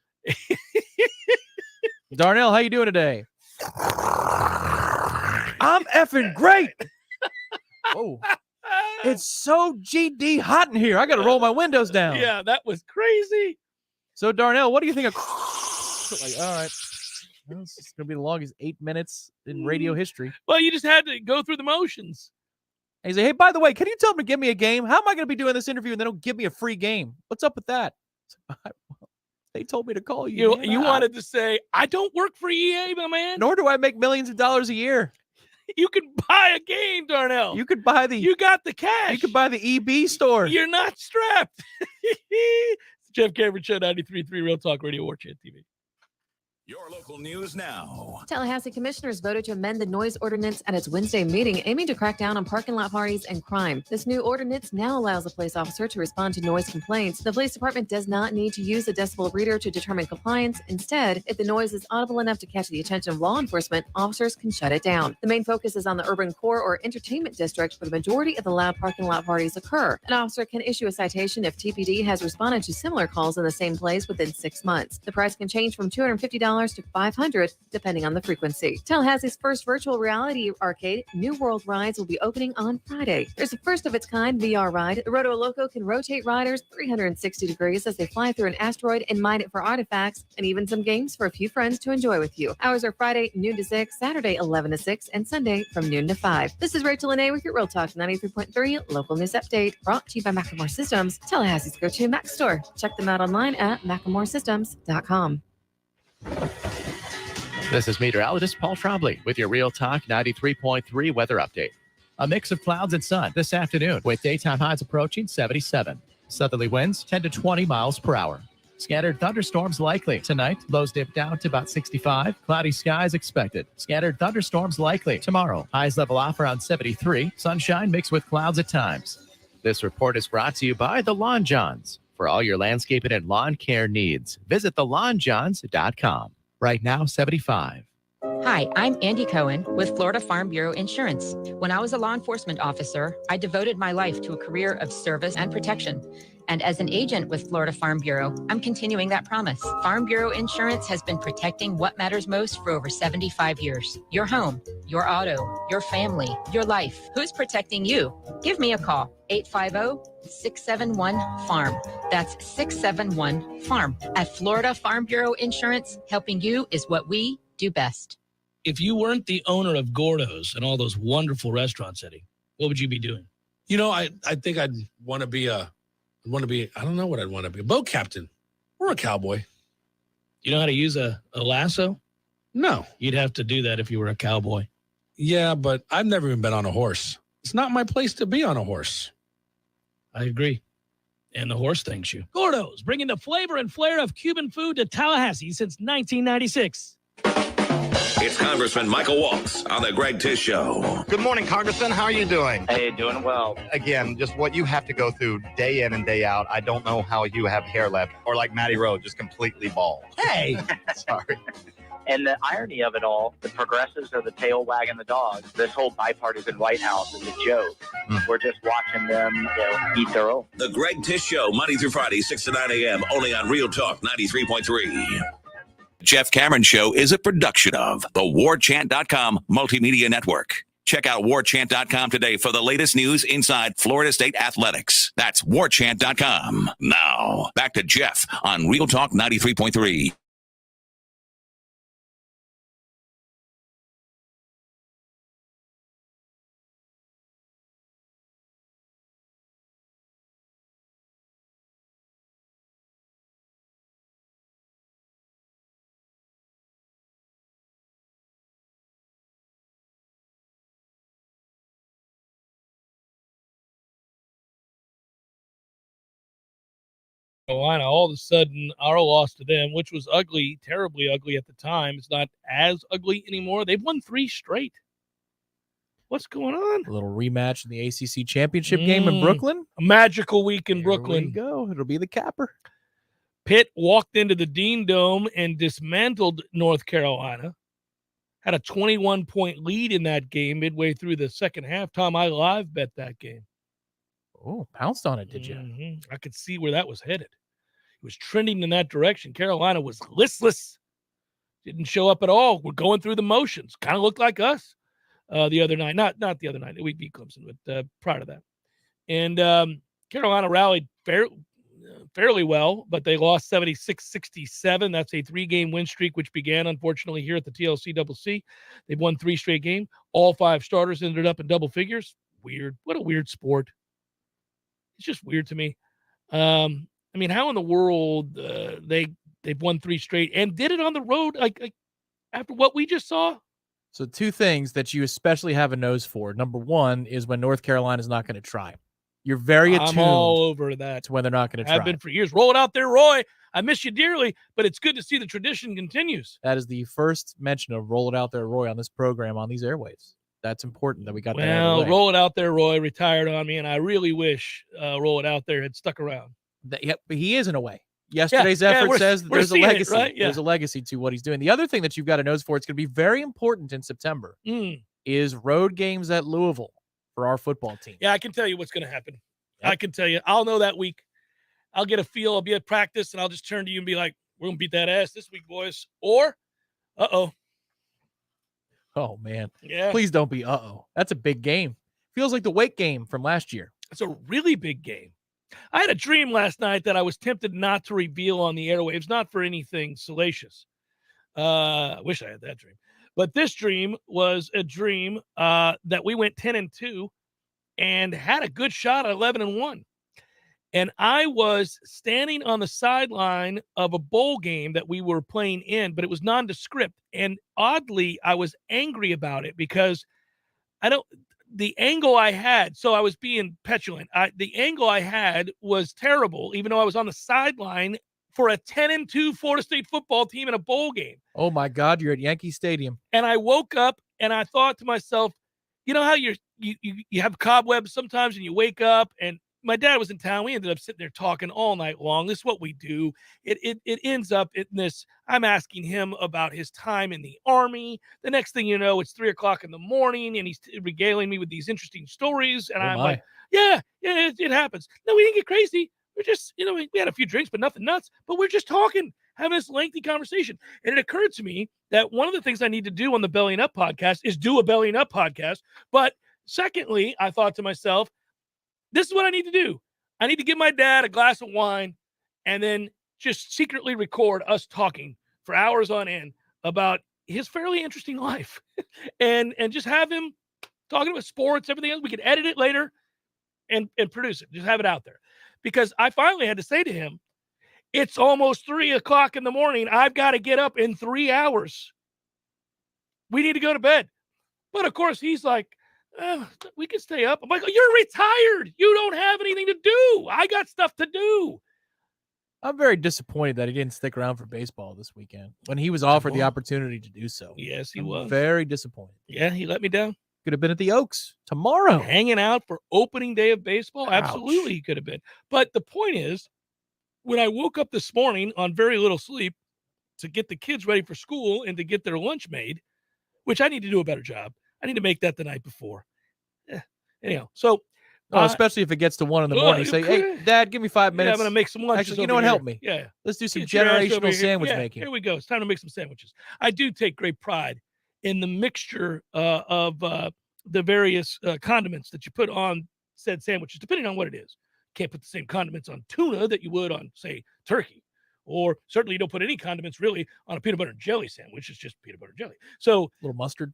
Darnell, how you doing today? I'm effing great. Oh, it's so GD hot in here. I got to roll my windows down. Yeah, that was crazy. So, Darnell, what do you think of? Like, all right, well, this is gonna be the longest 8 minutes in radio history. Well, you just had to go through the motions. And he's like, hey, by the way, can you tell them to give me a game? How am I going to be doing this interview and they don't give me a free game? What's up with that? They told me to call you. You wanted to say, I don't work for EA, my man. Nor do I make millions of dollars a year. You could buy a game, Darnell. You could buy You got the cash. You could buy the EB store. You're not strapped. Jeff Cameron Show, 93.3 Real Talk Radio, Warchant TV. Your local news now. Tallahassee commissioners voted to amend the noise ordinance at its Wednesday meeting, aiming to crack down on parking lot parties and crime. This new ordinance now allows a police officer to respond to noise complaints. The police department does not need to use a decibel reader to determine compliance. Instead, if the noise is audible enough to catch the attention of law enforcement, officers can shut it down. The main focus is on the urban core or entertainment district, where the majority of the loud parking lot parties occur. An officer can issue a citation if TPD has responded to similar calls in the same place within 6 months. The price can change from $250 to $500, depending on the frequency. Tallahassee's first virtual reality arcade, New World Rides, will be opening on Friday. There's a first-of-its-kind VR ride. The Roto Loco can rotate riders 360 degrees as they fly through an asteroid and mine it for artifacts, and even some games for a few friends to enjoy with you. Hours are Friday, noon to 6, Saturday, 11 to 6, and Sunday from noon to 5. This is Rachel Ncaa with your Real Talk 93.3 local news update, brought to you by Macklemore Systems, Tallahassee's go-to Mac store. Check them out online at MacklemoreSystems.com. This is meteorologist Paul Trombley with your Real Talk 93.3 weather update. A mix of clouds and sun this afternoon with daytime highs approaching 77. Southerly winds 10 to 20 miles per hour. Scattered thunderstorms likely. Tonight, lows dip down to about 65. Cloudy skies expected. Scattered thunderstorms likely. Tomorrow, highs level off around 73. Sunshine mixed with clouds at times. This report is brought to you by the Lawn Johns. For all your landscaping and lawn care needs, visit thelawnjohns.com. Right now, 75. Hi, I'm Andy Cohen with Florida Farm Bureau Insurance. When I was a law enforcement officer, I devoted my life to a career of service and protection. And as an agent with Florida Farm Bureau, I'm continuing that promise. Farm Bureau Insurance has been protecting what matters most for over 75 years. Your home, your auto, your family, your life. Who's protecting you? Give me a call, 850-671-FARM. That's 671-FARM. At Florida Farm Bureau Insurance, helping you is what we do best. If you weren't the owner of Gordo's and all those wonderful restaurants, Eddie, what would you be doing? You know, I think I'd want to be I don't know what I'd want to be. A boat captain or a cowboy. You know how to use a lasso? No. You'd have to do that if you were a cowboy. Yeah, but I've never even been on a horse. It's not my place to be on a horse. I agree. And the horse thanks you. Gordo's, bringing the flavor and flair of Cuban food to Tallahassee since 1996. It's Congressman Michael Waltz on the Greg Tish Show. Good morning, Congressman. How are you doing? Hey, doing well. Again, just what you have to go through day in and day out. I don't know how you have hair left, or like Matty Rowe, just completely bald. Hey! Sorry. And the irony of it all, the progressives are the tail wagging the dog. This whole bipartisan White House is a joke. We're just watching them eat their own. The Greg Tish Show, Monday through Friday, 6 to 9 a.m., only on Real Talk 93.3. Jeff Cameron Show is a production of the Warchant.com Multimedia Network. Check out Warchant.com today for the latest news inside Florida State athletics. That's Warchant.com. Now, back to Jeff on Real Talk 93.3. Carolina, all of a sudden our loss to them, which was ugly, terribly ugly at the time, it's not as ugly anymore. They've won 3 straight. What's going on? A little rematch in the ACC championship game in Brooklyn. A magical week in Brooklyn. We go. It'll be the capper. Pitt walked into the Dean Dome and dismantled North Carolina. Had a 21-point lead in that game midway through the second half. Tom, I live bet that game. Oh, pounced on it, did you? Mm-hmm. I could see where that was headed. It was trending in that direction. Carolina was listless. Didn't show up at all. We're going through the motions. Kind of looked like us the other night. Not the other night. We beat Clemson, but prior to that. And Carolina rallied fairly well, but they lost 76-67. That's a 3-game win streak, which began, unfortunately, here at the TLC-CC. They've won 3 straight games. All 5 starters ended up in double figures. Weird. What a weird sport. It's just weird to me. I mean, how in the world they've won 3 straight and did it on the road like after what we just saw? So 2 things that you especially have a nose for. Number 1 is when North Carolina's not going to try. You're very attuned. I'm all over that. To when they're not going to try. I've been for years. Roll it out there, Roy. I miss you dearly, but it's good to see the tradition continues. That is the first mention of roll it out there, Roy, on this program on these airwaves. That's important that we got that out of the way. Roll it out there, Roy retired on me, and I really wish Roll It Out There had stuck around. But he is in a way. Yesterday's effort says that there's a legacy. Right? Yeah. There's a legacy to what he's doing. The other thing that you've got to nose for, it's going to be very important in September, is road games at Louisville for our football team. Yeah, I can tell you what's going to happen. Yep. I can tell you. I'll know that week. I'll get a feel. I'll be at practice, and I'll just turn to you and be like, we're going to beat that ass this week, boys. Or, uh-oh. Oh, man. Yeah. Please don't be That's a big game. Feels like the Wake game from last year. It's a really big game. I had a dream last night that I was tempted not to reveal on the airwaves, not for anything salacious. I wish I had that dream. But this dream was a dream that we went 10-2 and had a good shot at 11-1. And I was standing on the sideline of a bowl game that we were playing in, but it was nondescript. And oddly, I was angry about it because the angle I had, so I was being petulant. The angle I had was terrible, even though I was on the sideline for a 10-2 Florida State football team in a bowl game. Oh my God, you're at Yankee Stadium. And I woke up and I thought to myself, you know how you have cobwebs sometimes and you wake up, and my dad was in town. We ended up sitting there talking all night long. This is what we do. It ends up in this. I'm asking him about his time in the Army. The next thing you know, it's 3:00 in the morning, and he's regaling me with these interesting stories. And I'm like, yeah, it happens. No, we didn't get crazy. We're just, we had a few drinks, but nothing nuts. But we're just talking, having this lengthy conversation. And it occurred to me that one of the things I need to do on the Bellying Up podcast is do a Bellying Up podcast. But secondly, I thought to myself, this is what I need to do. I need to give my dad a glass of wine and then just secretly record us talking for hours on end about his fairly interesting life and just have him talking about sports, everything else. We can edit it later and produce it. Just have it out there. Because I finally had to say to him, it's almost 3:00 in the morning. I've got to get up in 3 hours. We need to go to bed. But of course, he's like, we can stay up. I'm like, you're retired. You don't have anything to do. I got stuff to do. I'm very disappointed that he didn't stick around for baseball this weekend when he was offered the opportunity to do so. Yes, he was. Very disappointed. Yeah, he let me down. Could have been at the Oaks tomorrow. Hanging out for opening day of baseball. Ouch. Absolutely, he could have been. But the point is, when I woke up this morning on very little sleep to get the kids ready for school and to get their lunch made, which I need to do a better job. I need to make that the night before. Anyhow, so especially if it gets to 1 in the morning, say, "Hey, Dad, give me 5 minutes. I'm gonna make some lunch. Actually, you know what? Help me. Yeah, let's do some generational sandwich making. Here we go. It's time to make some sandwiches. I do take great pride in the mixture of the various condiments that you put on said sandwiches, depending on what it is. You can't put the same condiments on tuna that you would on, say, turkey. Or certainly you don't put any condiments really on a peanut butter and jelly sandwich. It's just peanut butter and jelly. So a little mustard.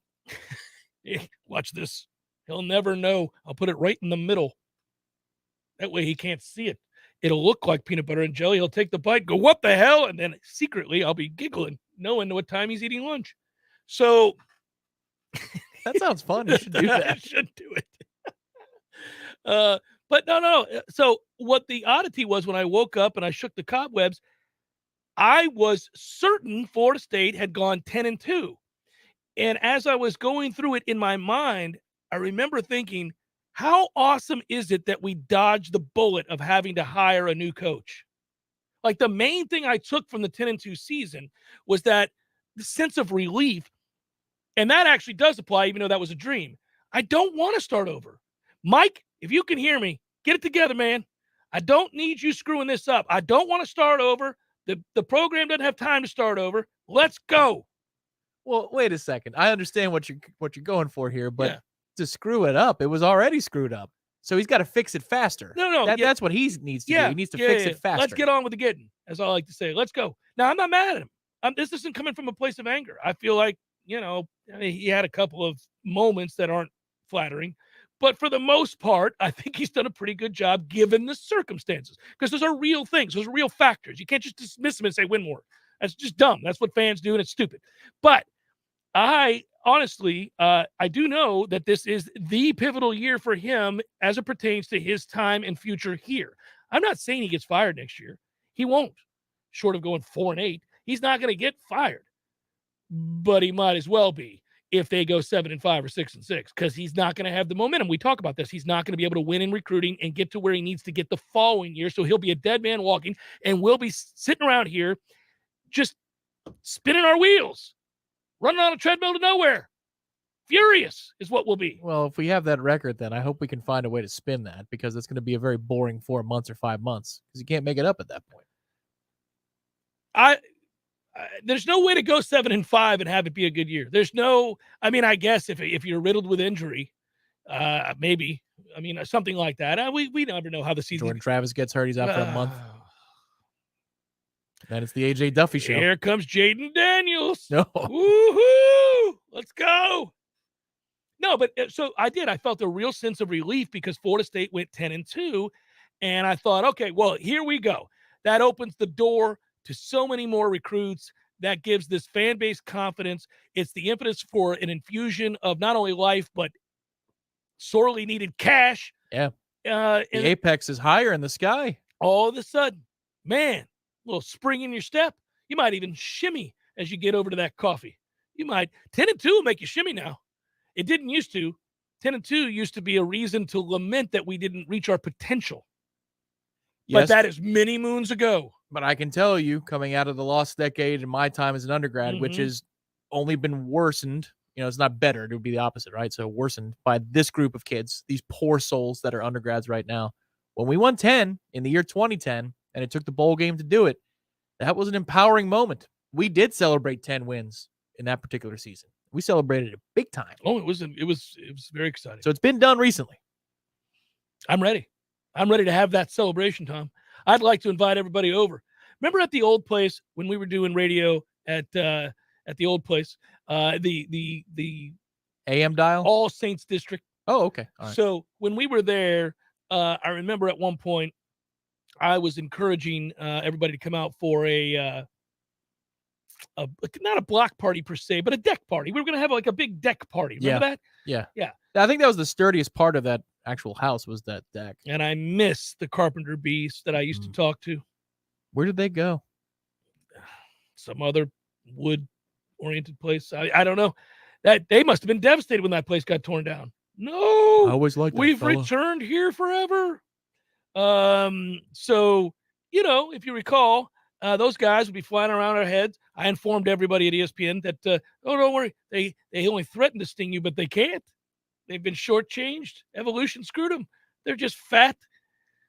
Watch this. He'll never know. I'll put it right in the middle. That way he can't see it. It'll look like peanut butter and jelly. He'll take the bite, go, what the hell? And then secretly I'll be giggling, knowing what time he's eating lunch. So that sounds fun. You should do that. I should do it. But no. So what the oddity was when I woke up and I shook the cobwebs, I was certain Florida State had gone 10-2. And as I was going through it in my mind, I remember thinking, how awesome is it that we dodged the bullet of having to hire a new coach? Like, the main thing I took from the 10-2 season was that the sense of relief. And that actually does apply, even though that was a dream. I don't want to start over. Mike, if you can hear me, get it together, man. I don't need you screwing this up. I don't want to start over. The program doesn't have time to start over. Let's go. Well, wait a second. I understand what you're going for here, but to screw it up, it was already screwed up. So he's got to fix it faster. No. That's what he needs to do. He needs to fix it faster. Let's get on with the getting, as I like to say. Let's go. Now, I'm not mad at him. This isn't coming from a place of anger. I feel like, he had a couple of moments that aren't flattering. But for the most part, I think he's done a pretty good job given the circumstances. Because those are real things. Those are real factors. You can't just dismiss them and say win more. That's just dumb. That's what fans do, and it's stupid. But I honestly, I do know that this is the pivotal year for him as it pertains to his time and future here. I'm not saying he gets fired next year. He won't. Short of going 4-8, he's not going to get fired. But he might as well be if they go 7-5 or 6-6, because he's not going to have the momentum. We talk about this. He's not going to be able to win in recruiting and get to where he needs to get the following year. So he'll be a dead man walking, and we'll be sitting around here just spinning our wheels, running on a treadmill to nowhere. Furious is what we'll be. Well, if we have that record, then I hope we can find a way to spin that, because it's going to be a very boring 4 months or 5 months, because you can't make it up at that point. There's no way to go 7-5 and have it be a good year. There's no, I guess if you're riddled with injury, maybe, something like that. We never know how the season. Jordan Travis gets hurt. He's out for a month. Then it's the AJ Duffy show. Here comes Jayden Daniels. No. Woohoo! Let's go. No, but so I did. I felt a real sense of relief because Florida State went 10-2. And I thought, okay, well, here we go. That opens the door to so many more recruits. That gives this fan base confidence. It's the impetus for an infusion of not only life, but sorely needed cash. Yeah. The apex is higher in the sky. All of a sudden, man, little spring in your step. You might even shimmy as you get over to that coffee. You might 10-2 will make you shimmy now. It didn't used to. 10-2 used to be a reason to lament that we didn't reach our potential. Yes, but that is many moons ago. But I can tell you, coming out of the lost decade in my time as an undergrad, which has only been worsened, it's not better. It would be the opposite, right? So worsened by this group of kids, these poor souls that are undergrads right now. When we won 10 in the year 2010, and it took the bowl game to do it, that was an empowering moment. We did celebrate 10 wins in that particular season. We celebrated it big time. Oh, it was very exciting. So it's been done recently. I'm ready. I'm ready to have that celebration, Tom. I'd like to invite everybody over. Remember at the old place when we were doing radio at the old place, the AM dial? All Saints District. Oh, okay. All right. So when we were there, I remember at one point I was encouraging everybody to come out for a not a block party per se, but a deck party. We were going to have like a big deck party. Remember that? Yeah. Yeah. I think that was the sturdiest part of that actual house was that deck. And I miss the carpenter bees that I used to talk to. Where did they go? Some other wood-oriented place. I don't know. That they must have been devastated when that place got torn down. No, I always liked that we've fella. returned here forever. So if you recall, those guys would be flying around our heads. I informed everybody at ESPN that don't worry, they only threaten to sting you, but they can't. They've been shortchanged. Evolution screwed them. They're just fat,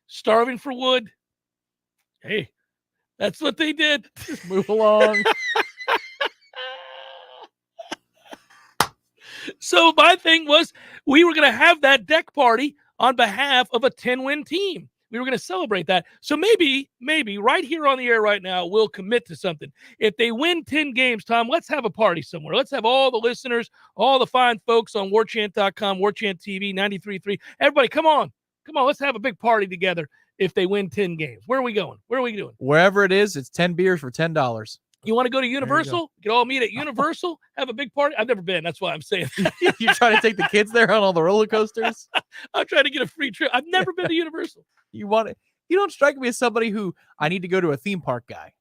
starving for wood. Hey, that's what they did. Just move along. So my thing was we were going to have that deck party on behalf of a 10-win team. We were going to celebrate that. So maybe right here on the air right now, we'll commit to something. If they win 10 games, Tom, let's have a party somewhere. Let's have all the listeners, all the fine folks on Warchant.com, Warchant TV, 93.3. Everybody, come on. Let's have a big party together if they win 10 games. Where are we going? What are we doing? Wherever it is, it's 10 beers for $10. You want to go to Universal? You can all meet at Universal, have a big party. I've never been. That's why I'm saying that. You're trying to take the kids there on all the roller coasters? I'm trying to get a free trip. I've never been to Universal. You want it? You don't strike me as somebody who I need to go to a theme park guy.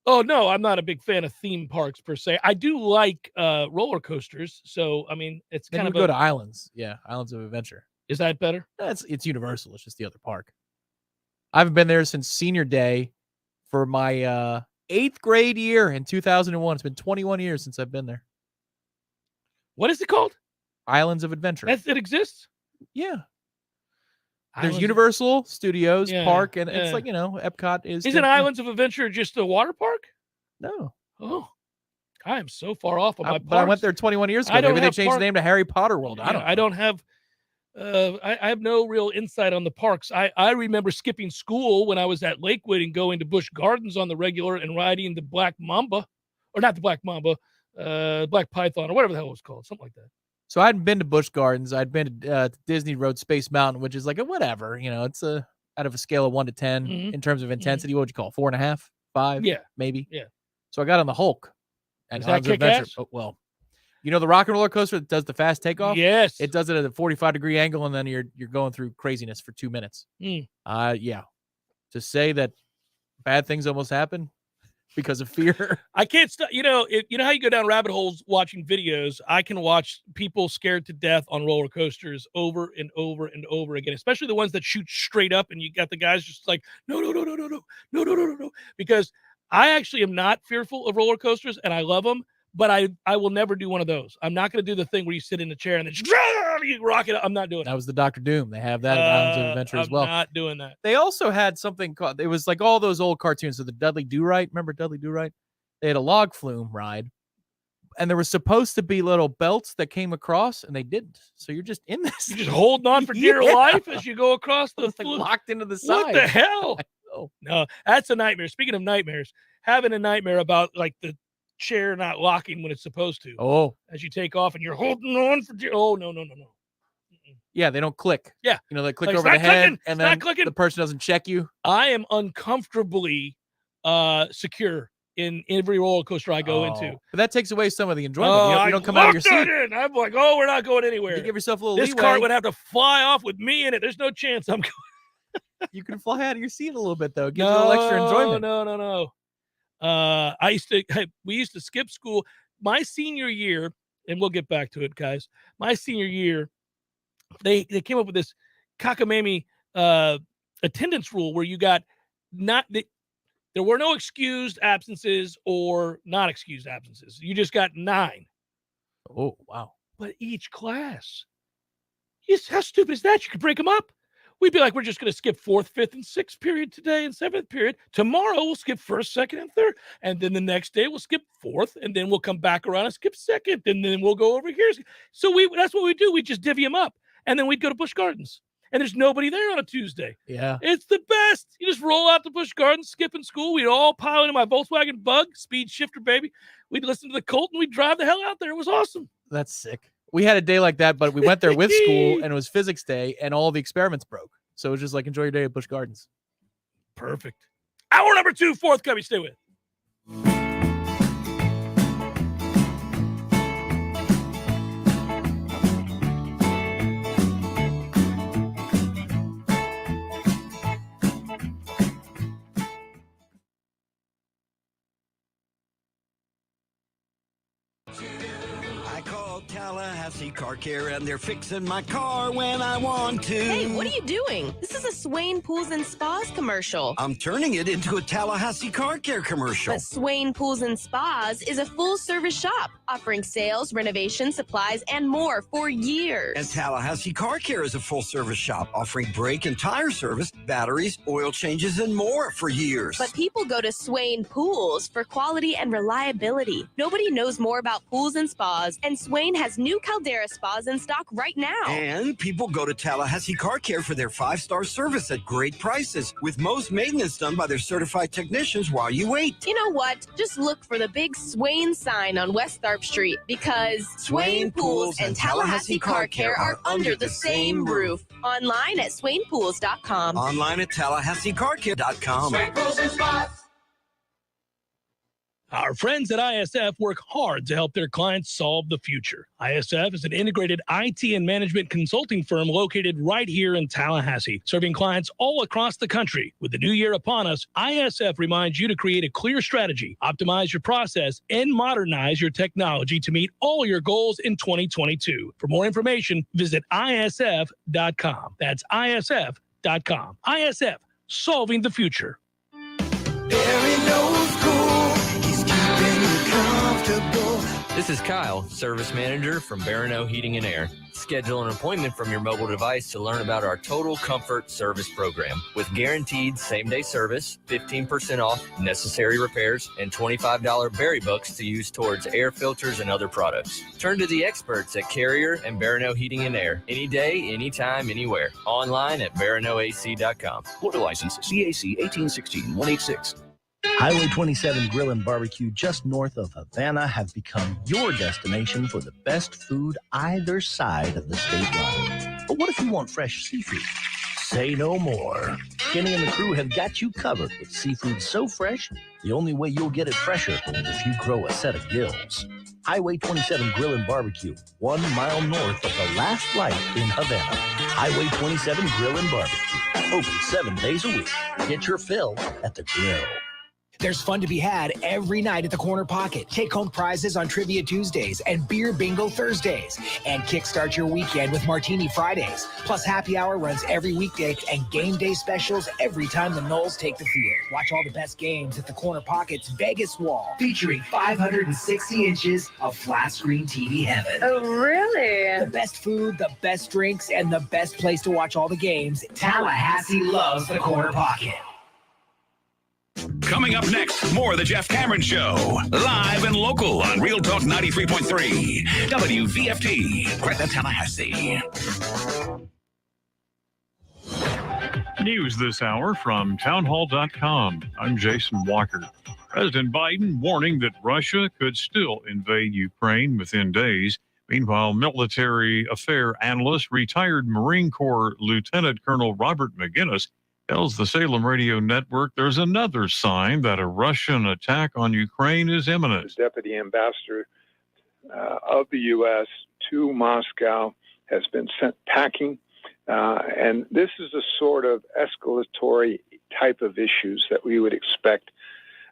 Oh, no, I'm not a big fan of theme parks per se. I do like roller coasters. So, I mean, it's Then kind you of go to Islands. Yeah, Islands of Adventure. Is that better? It's Universal. It's just the other park. I haven't been there since senior day for my 8th grade year in 2001. It's been 21 years since I've been there. What is it called? Islands of Adventure. It exists? Yeah. Islands There's Universal Studios Yeah, Park, and yeah. it's like, Epcot is. Isn't Islands of Adventure just a water park? No. Oh, I am so far off on my But I went parks. there 21 years I ago. don't Maybe they have changed park- the name to Harry Potter World. I don't know. I don't have. I have no real insight on the parks. I remember skipping school when I was at Lakewood and going to Busch Gardens on the regular and riding the Black Mamba, or not the Black Mamba, Black Python, or whatever the hell it was called, something like that. So I hadn't been to Busch Gardens. I'd been to Disney Road Space Mountain, which is like a whatever. It's out of a scale of 1 to 10 in terms of intensity. What would you call it? 4.5, 5? Yeah, maybe. Yeah. So I got on the Hulk. Does that Islands of kick Adventure. ass? Oh, well, the rock and roller coaster that does the fast takeoff? Yes. It does it at a 45-degree angle, and then you're going through craziness for 2 minutes. Yeah. To say that bad things almost happen because of fear. I can't stop. You know how you go down rabbit holes watching videos. I can watch people scared to death on roller coasters over and over and over again, especially the ones that shoot straight up, and you got the guys just like no, because I actually am not fearful of roller coasters, and I love them. But I will never do one of those. I'm not going to do the thing where you sit in the chair and then you rock it up. I'm not doing it. That was the Dr. Doom. They have that at Islands of Adventure as well. I'm not doing that. They also had something called, it was like all those old cartoons. So the Dudley Do-Right, remember Dudley Do-Right? They had a log flume ride, and there was supposed to be little belts that came across, and they didn't. So you're just in this. You're just holding on for dear life as you go across the It's like locked into the side. What the hell? No, that's a nightmare. Speaking of nightmares, having a nightmare about like the chair not locking when it's supposed to. Oh. As you take off and you're holding on for dear. Oh, no. Yeah, they don't click. Yeah. They click Like, over it's the not head, clicking, and it's not then clicking. the person doesn't check you. I am uncomfortably secure in every roller coaster I go into. But that takes away some of the enjoyment. You don't come out of your seat. I'm like, we're not going anywhere. You give yourself a little This leeway. cart would have to fly off with me in it. There's no chance I'm going. You can fly out of your seat a little bit, though. It gives you a little extra enjoyment. No. We used to skip school. My senior year, and we'll get back to it, guys. My senior year, they came up with this cockamamie attendance rule where you got there were no excused absences or not excused absences. You just got 9. Oh, wow. But each class, yes, how stupid is that? You could break them up. We'd be like, we're just going to skip 4th, 5th, and 6th period today and 7th period. Tomorrow we'll skip 1st, 2nd, and 3rd. And then the next day we'll skip 4th, and then we'll come back around and skip 2nd, and then we'll go over here. So that's what we do. We just divvy them up. And then we'd go to Busch Gardens. And there's nobody there on a Tuesday. Yeah. It's the best. You just roll out to Busch Gardens, skipping school. We'd all pile into my Volkswagen Bug, speed shifter, baby. We'd listen to the Colt, and we'd drive the hell out there. It was awesome. That's sick. We had a day like that, but we went there with school, and it was physics day, and all the experiments broke. So it was just like, enjoy your day at Busch Gardens. Perfect. Hour number 2, fourth cubby. Stay with. Tallahassee Car Care, and they're fixing my car when I want to. Hey, what are you doing? This is a Swain Pools and Spas commercial. I'm turning it into a Tallahassee Car Care commercial. But Swain Pools and Spas is a full-service shop offering sales, renovation, supplies, and more for years. And Tallahassee Car Care is a full-service shop offering brake and tire service, batteries, oil changes, and more for years. But people go to Swain Pools for quality and reliability. Nobody knows more about pools and spas, and Swain has new Caldera spas in stock right now. And people go to Tallahassee Car Care for their 5-star service at great prices, with most maintenance done by their certified technicians while you wait. You know what? Just look for the big Swain sign on West Tharp Street, because Swain Pools and Tallahassee Car Care are under the same roof. Online at swainpools.com. Online at tallahasseecarcare.com. Swain Pools and Spas. Our friends at ISF work hard to help their clients solve the future. ISF is an integrated IT and management consulting firm located right here in Tallahassee, serving clients all across the country. With the new year upon us, ISF reminds you to create a clear strategy, optimize your process, and modernize your technology to meet all your goals in 2022. For more information, visit ISF.com. That's ISF.com. ISF, solving the future. This is Kyle, Service Manager from Barano Heating and Air. Schedule an appointment from your mobile device to learn about our Total Comfort Service Program. With guaranteed same-day service, 15% off necessary repairs, and $25 berry bucks to use towards air filters and other products. Turn to the experts at Carrier and Barano Heating and Air. Any day, anytime, anywhere. Online at baranoac.com. Florida license CAC 1816-186. Highway 27 Grill and Barbecue just north of Havana have become your destination for the best food either side of the state line. But what if you want fresh seafood? Say no more. Kenny and the crew have got you covered with seafood so fresh, the only way you'll get it fresher is if you grow a set of gills. Highway 27 Grill and Barbecue, 1 mile north of the last light in Havana. Highway 27 Grill and Barbecue, open 7 days a week. Get your fill at the grill. There's fun to be had every night at the Corner Pocket. Take home prizes on Trivia Tuesdays and Beer Bingo Thursdays. And kickstart your weekend with Martini Fridays. Plus happy hour runs every weekday and game day specials every time the Noles take the field. Watch all the best games at the Corner Pocket's Vegas Wall, featuring 560 inches of flat screen TV heaven. Oh, really? The best food, the best drinks, and the best place to watch all the games. Tallahassee loves the Corner Pocket. Coming up next, more of the Jeff Cameron Show. Live and local on Real Talk 93.3. WVFT, Greta, Tallahassee. News this hour from townhall.com. I'm Jason Walker. President Biden warning that Russia could still invade Ukraine within days. Meanwhile, military affair analyst, retired Marine Corps Lieutenant Colonel Robert McGinnis, tells the Salem Radio Network there's another sign that a Russian attack on Ukraine is imminent. The Deputy Ambassador of the U.S. to Moscow has been sent packing And this is the sort of escalatory type of issues that we would expect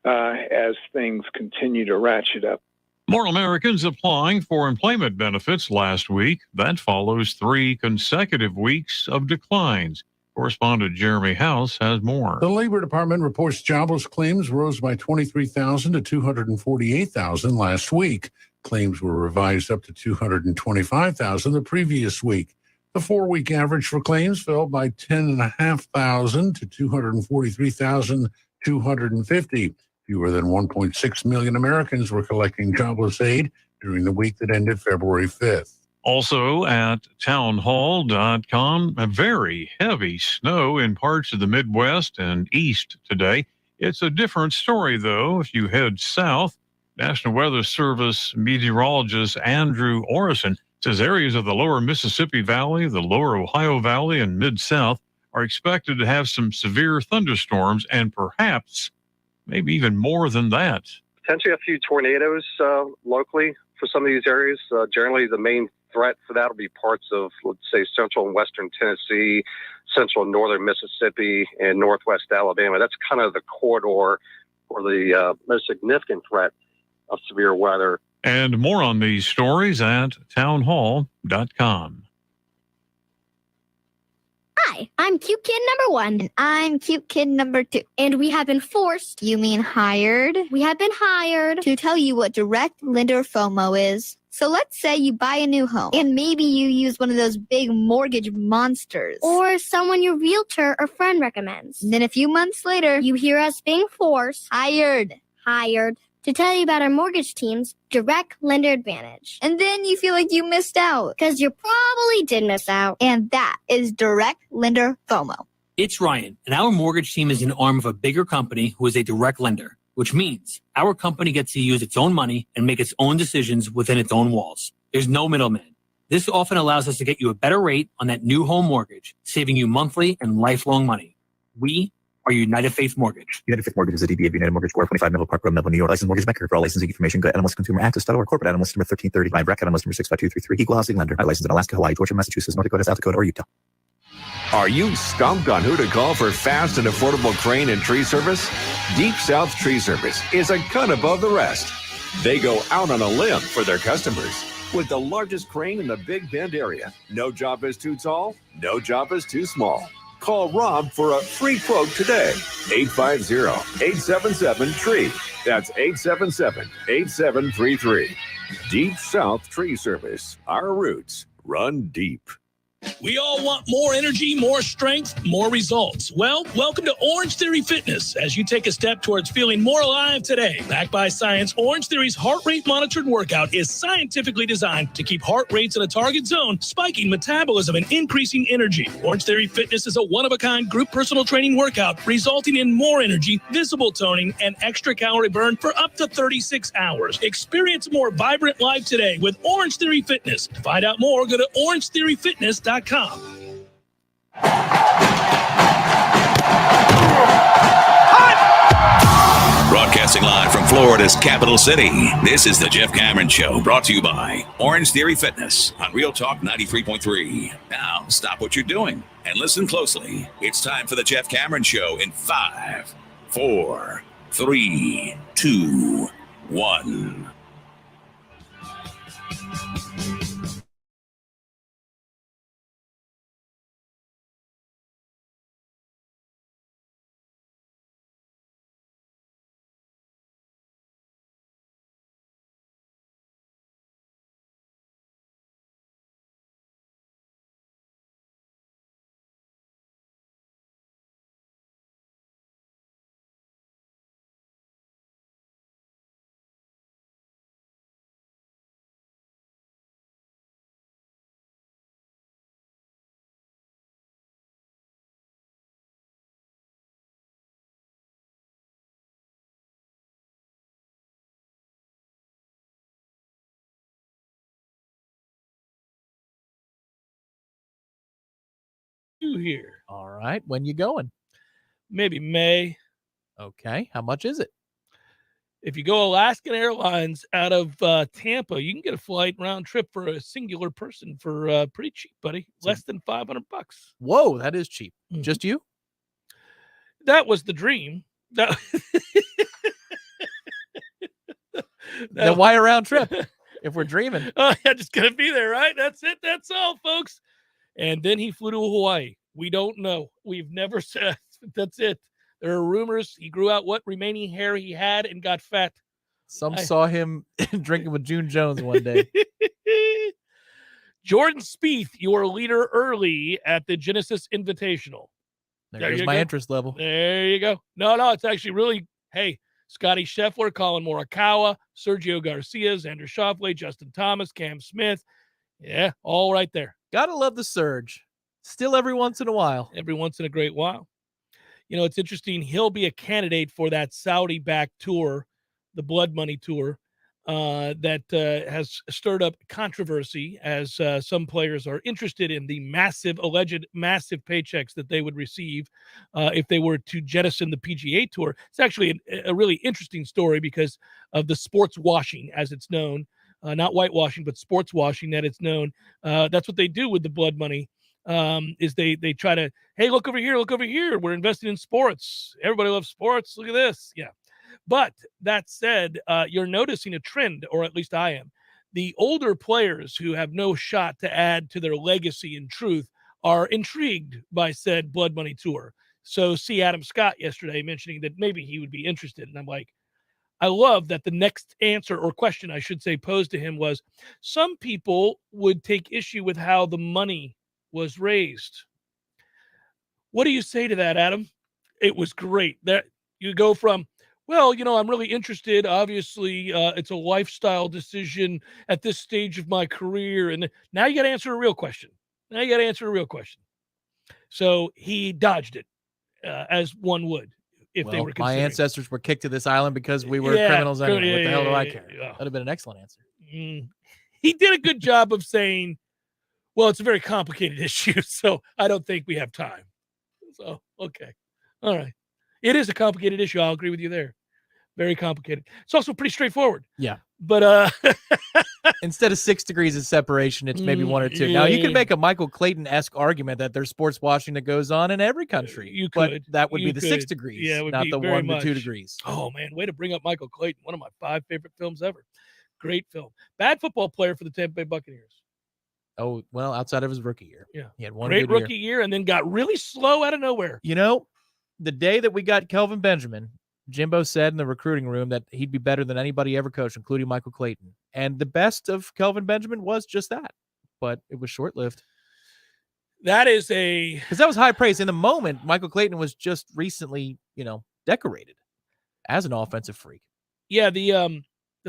as things continue to ratchet up. More Americans applying for employment benefits last week. That follows 3 consecutive weeks of declines. Correspondent Jeremy House has more. The Labor Department reports jobless claims rose by 23,000 to 248,000 last week. Claims were revised up to 225,000 the previous week. The 4-week average for claims fell by 10,500 to 243,250. Fewer than 1.6 million Americans were collecting jobless aid during the week that ended February 5th. Also at townhall.com, a very heavy snow in parts of the Midwest and East today. It's a different story, though, if you head south. National Weather Service meteorologist Andrew Orison says areas of the lower Mississippi Valley, the lower Ohio Valley, and Mid-South are expected to have some severe thunderstorms and perhaps maybe even more than that. Potentially a few tornadoes locally for some of these areas. Generally, the main threat for that will be parts of, let's say, central and western Tennessee, central and northern Mississippi, and northwest Alabama. That's kind of the corridor for the most significant threat of severe weather. And more on these stories at townhall.com. Hi, I'm cute kid number 1. And I'm cute kid number 2. And we have been forced, you mean hired? We have been hired to tell you what direct lender FOMO is. So let's say you buy a new home and maybe you use one of those big mortgage monsters. Or someone your realtor or friend recommends. And then a few months later, you hear us being forced, hired to tell you about our mortgage team's direct lender advantage. And then you feel like you missed out because you probably did miss out. And that is direct lender FOMO. It's Ryan, and our mortgage team is an arm of a bigger company who is a direct lender, which means our company gets to use its own money and make its own decisions within its own walls. There's no middleman. This often allows us to get you a better rate on that new home mortgage, saving you monthly and lifelong money. We are United Faith Mortgage. United Faith Mortgage is a DBA of United Mortgage Corp. 25 Melville Park Road, Melville, New York. Licensed mortgage banker. For all licensing information, go to NMLS-Consumer-Access.org. Corporate NMLS number 1335. Bracket NMLS number 65233. Equal housing lender. Licensed in Alaska, Hawaii, Georgia, Massachusetts, North Dakota, South Dakota, or Utah. Are you stumped on who to call for fast and affordable crane and tree service? Deep South Tree Service is a cut above the rest. They go out on a limb for their customers. With the largest crane in the Big Bend area. No job is too tall. No job is too small. Call Rob for a free quote today. 850-877-TREE. That's 877-8733. Deep South Tree Service. Our roots run deep. We all want more energy, more strength, more results. Well, welcome to Orange Theory Fitness as you take a step towards feeling more alive today. Backed by science, Orange Theory's heart rate monitored workout is scientifically designed to keep heart rates in a target zone, spiking metabolism and increasing energy. Orange Theory Fitness is a one-of-a-kind group personal training workout resulting in more energy, visible toning, and extra calorie burn for up to 36 hours. Experience more vibrant life today with Orange Theory Fitness. To find out more, go to orangetheoryfitness.com. Broadcasting live from Florida's capital city, this is the Jeff Cameron Show, brought to you by Orange Theory Fitness on Real Talk 93.3. Now, stop what you're doing and listen closely. It's time for the Jeff Cameron Show in 5, 4, 3, 2, 1. Here. All right. When you going? Maybe May. Okay. How much is it? If you go Alaskan Airlines out of Tampa, you can get a flight round trip for a singular person for pretty cheap, buddy. Less than $500. Whoa, that is cheap. Just you? That was the dream. That Then why a round trip if we're dreaming? I'm just going to be there, right? That's it. That's all, folks. And then he flew to Hawaii. We don't know. We've never said. That's it. There are rumors he grew out what remaining hair he had and got fat. Some saw him drinking with June Jones one day. Jordan Spieth, your leader early at the Genesis Invitational. There's my interest level. There you go. No, it's actually really, hey, Scotty Scheffler, Colin Morikawa, Sergio Garcia, Xander Schauffele, Justin Thomas, Cam Smith. Yeah, all right there. Gotta love the surge. Still every once in a while. Every once in a great while. You know, it's interesting. He'll be a candidate for that Saudi-backed tour, the Blood Money Tour, that has stirred up controversy as some players are interested in the alleged massive paychecks that they would receive if they were to jettison the PGA Tour. It's actually a really interesting story because of the sports washing, as it's known, not whitewashing, but sports washing that it's known. That's what they do with the blood money. Is they try to, hey, look over here. We're investing in sports. Everybody loves sports. Look at this. Yeah. But that said, you're noticing a trend, or at least I am. The older players who have no shot to add to their legacy in truth are intrigued by said blood money tour. So see Adam Scott yesterday mentioning that maybe he would be interested. And I'm like, I love that the next answer or question I should say posed to him was, some people would take issue with how the money was raised. What do you say to that, Adam? It was great. That you go from, well, you know, I'm really interested. Obviously, it's a lifestyle decision at this stage of my career. And now you got to answer a real question. So he dodged it, as one would if they were considering. My ancestors were kicked to this island because we were criminals anyway. What the hell do I care? That'd have been an excellent answer. He did a good job of saying, well, it's a very complicated issue, so I don't think we have time. So, okay. All right. It is a complicated issue. I'll agree with you there. Very complicated. It's also pretty straightforward. Yeah. But instead of 6 degrees of separation, it's maybe 1 or 2. Now, you can make a Michael Clayton-esque argument that there's sports washing that goes on in every country. You could. But that would be the 6 degrees, yeah, not the 1 to 2 degrees. Oh, man. Way to bring up Michael Clayton. One of my 5 favorite films ever. Great film. Bad football player for the Tampa Bay Buccaneers. Oh, well, outside of his rookie year. Yeah. He had one great good rookie year and then got really slow out of nowhere. You know, the day that we got Kelvin Benjamin, Jimbo said in the recruiting room that he'd be better than anybody ever coached, including Michael Clayton. And the best of Kelvin Benjamin was just that. But it was short-lived. That is because that was high praise. In the moment, Michael Clayton was just recently, decorated as an offensive freak. Yeah, the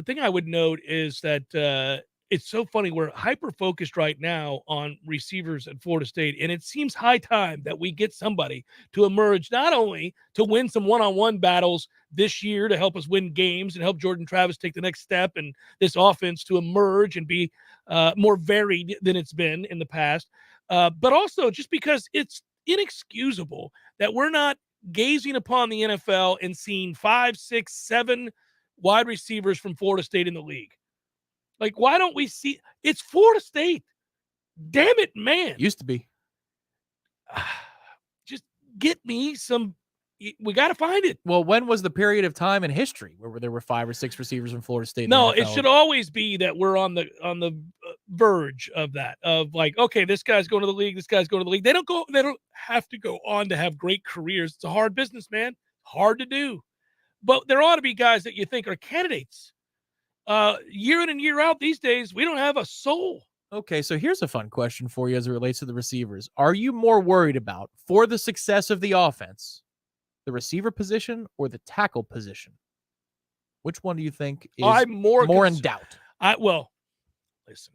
thing I would note is that it's so funny. We're hyper-focused right now on receivers at Florida State, and it seems high time that we get somebody to emerge not only to win some one-on-one battles this year to help us win games and help Jordan Travis take the next step and this offense to emerge and be more varied than it's been in the past, but also just because it's inexcusable that we're not gazing upon the NFL and seeing 5, 6, 7 wide receivers from Florida State in the league. Like, why don't we see? It's Florida State. Damn it, man. Used to be. Just get me some. We got to find it. Well, when was the period of time in history where there were 5 or 6 receivers from Florida State? No, it should always be that we're on the verge of that. Of like, okay, this guy's going to the league. This guy's going to the league. They don't have to go on to have great careers. It's a hard business, man. Hard to do. But there ought to be guys that you think are candidates. Year in and year out these days, we don't have a soul. Okay, so here's a fun question for you as it relates to the receivers. Are you more worried about, for the success of the offense, the receiver position or the tackle position? Which one do you think is I'm more in doubt? Well, listen,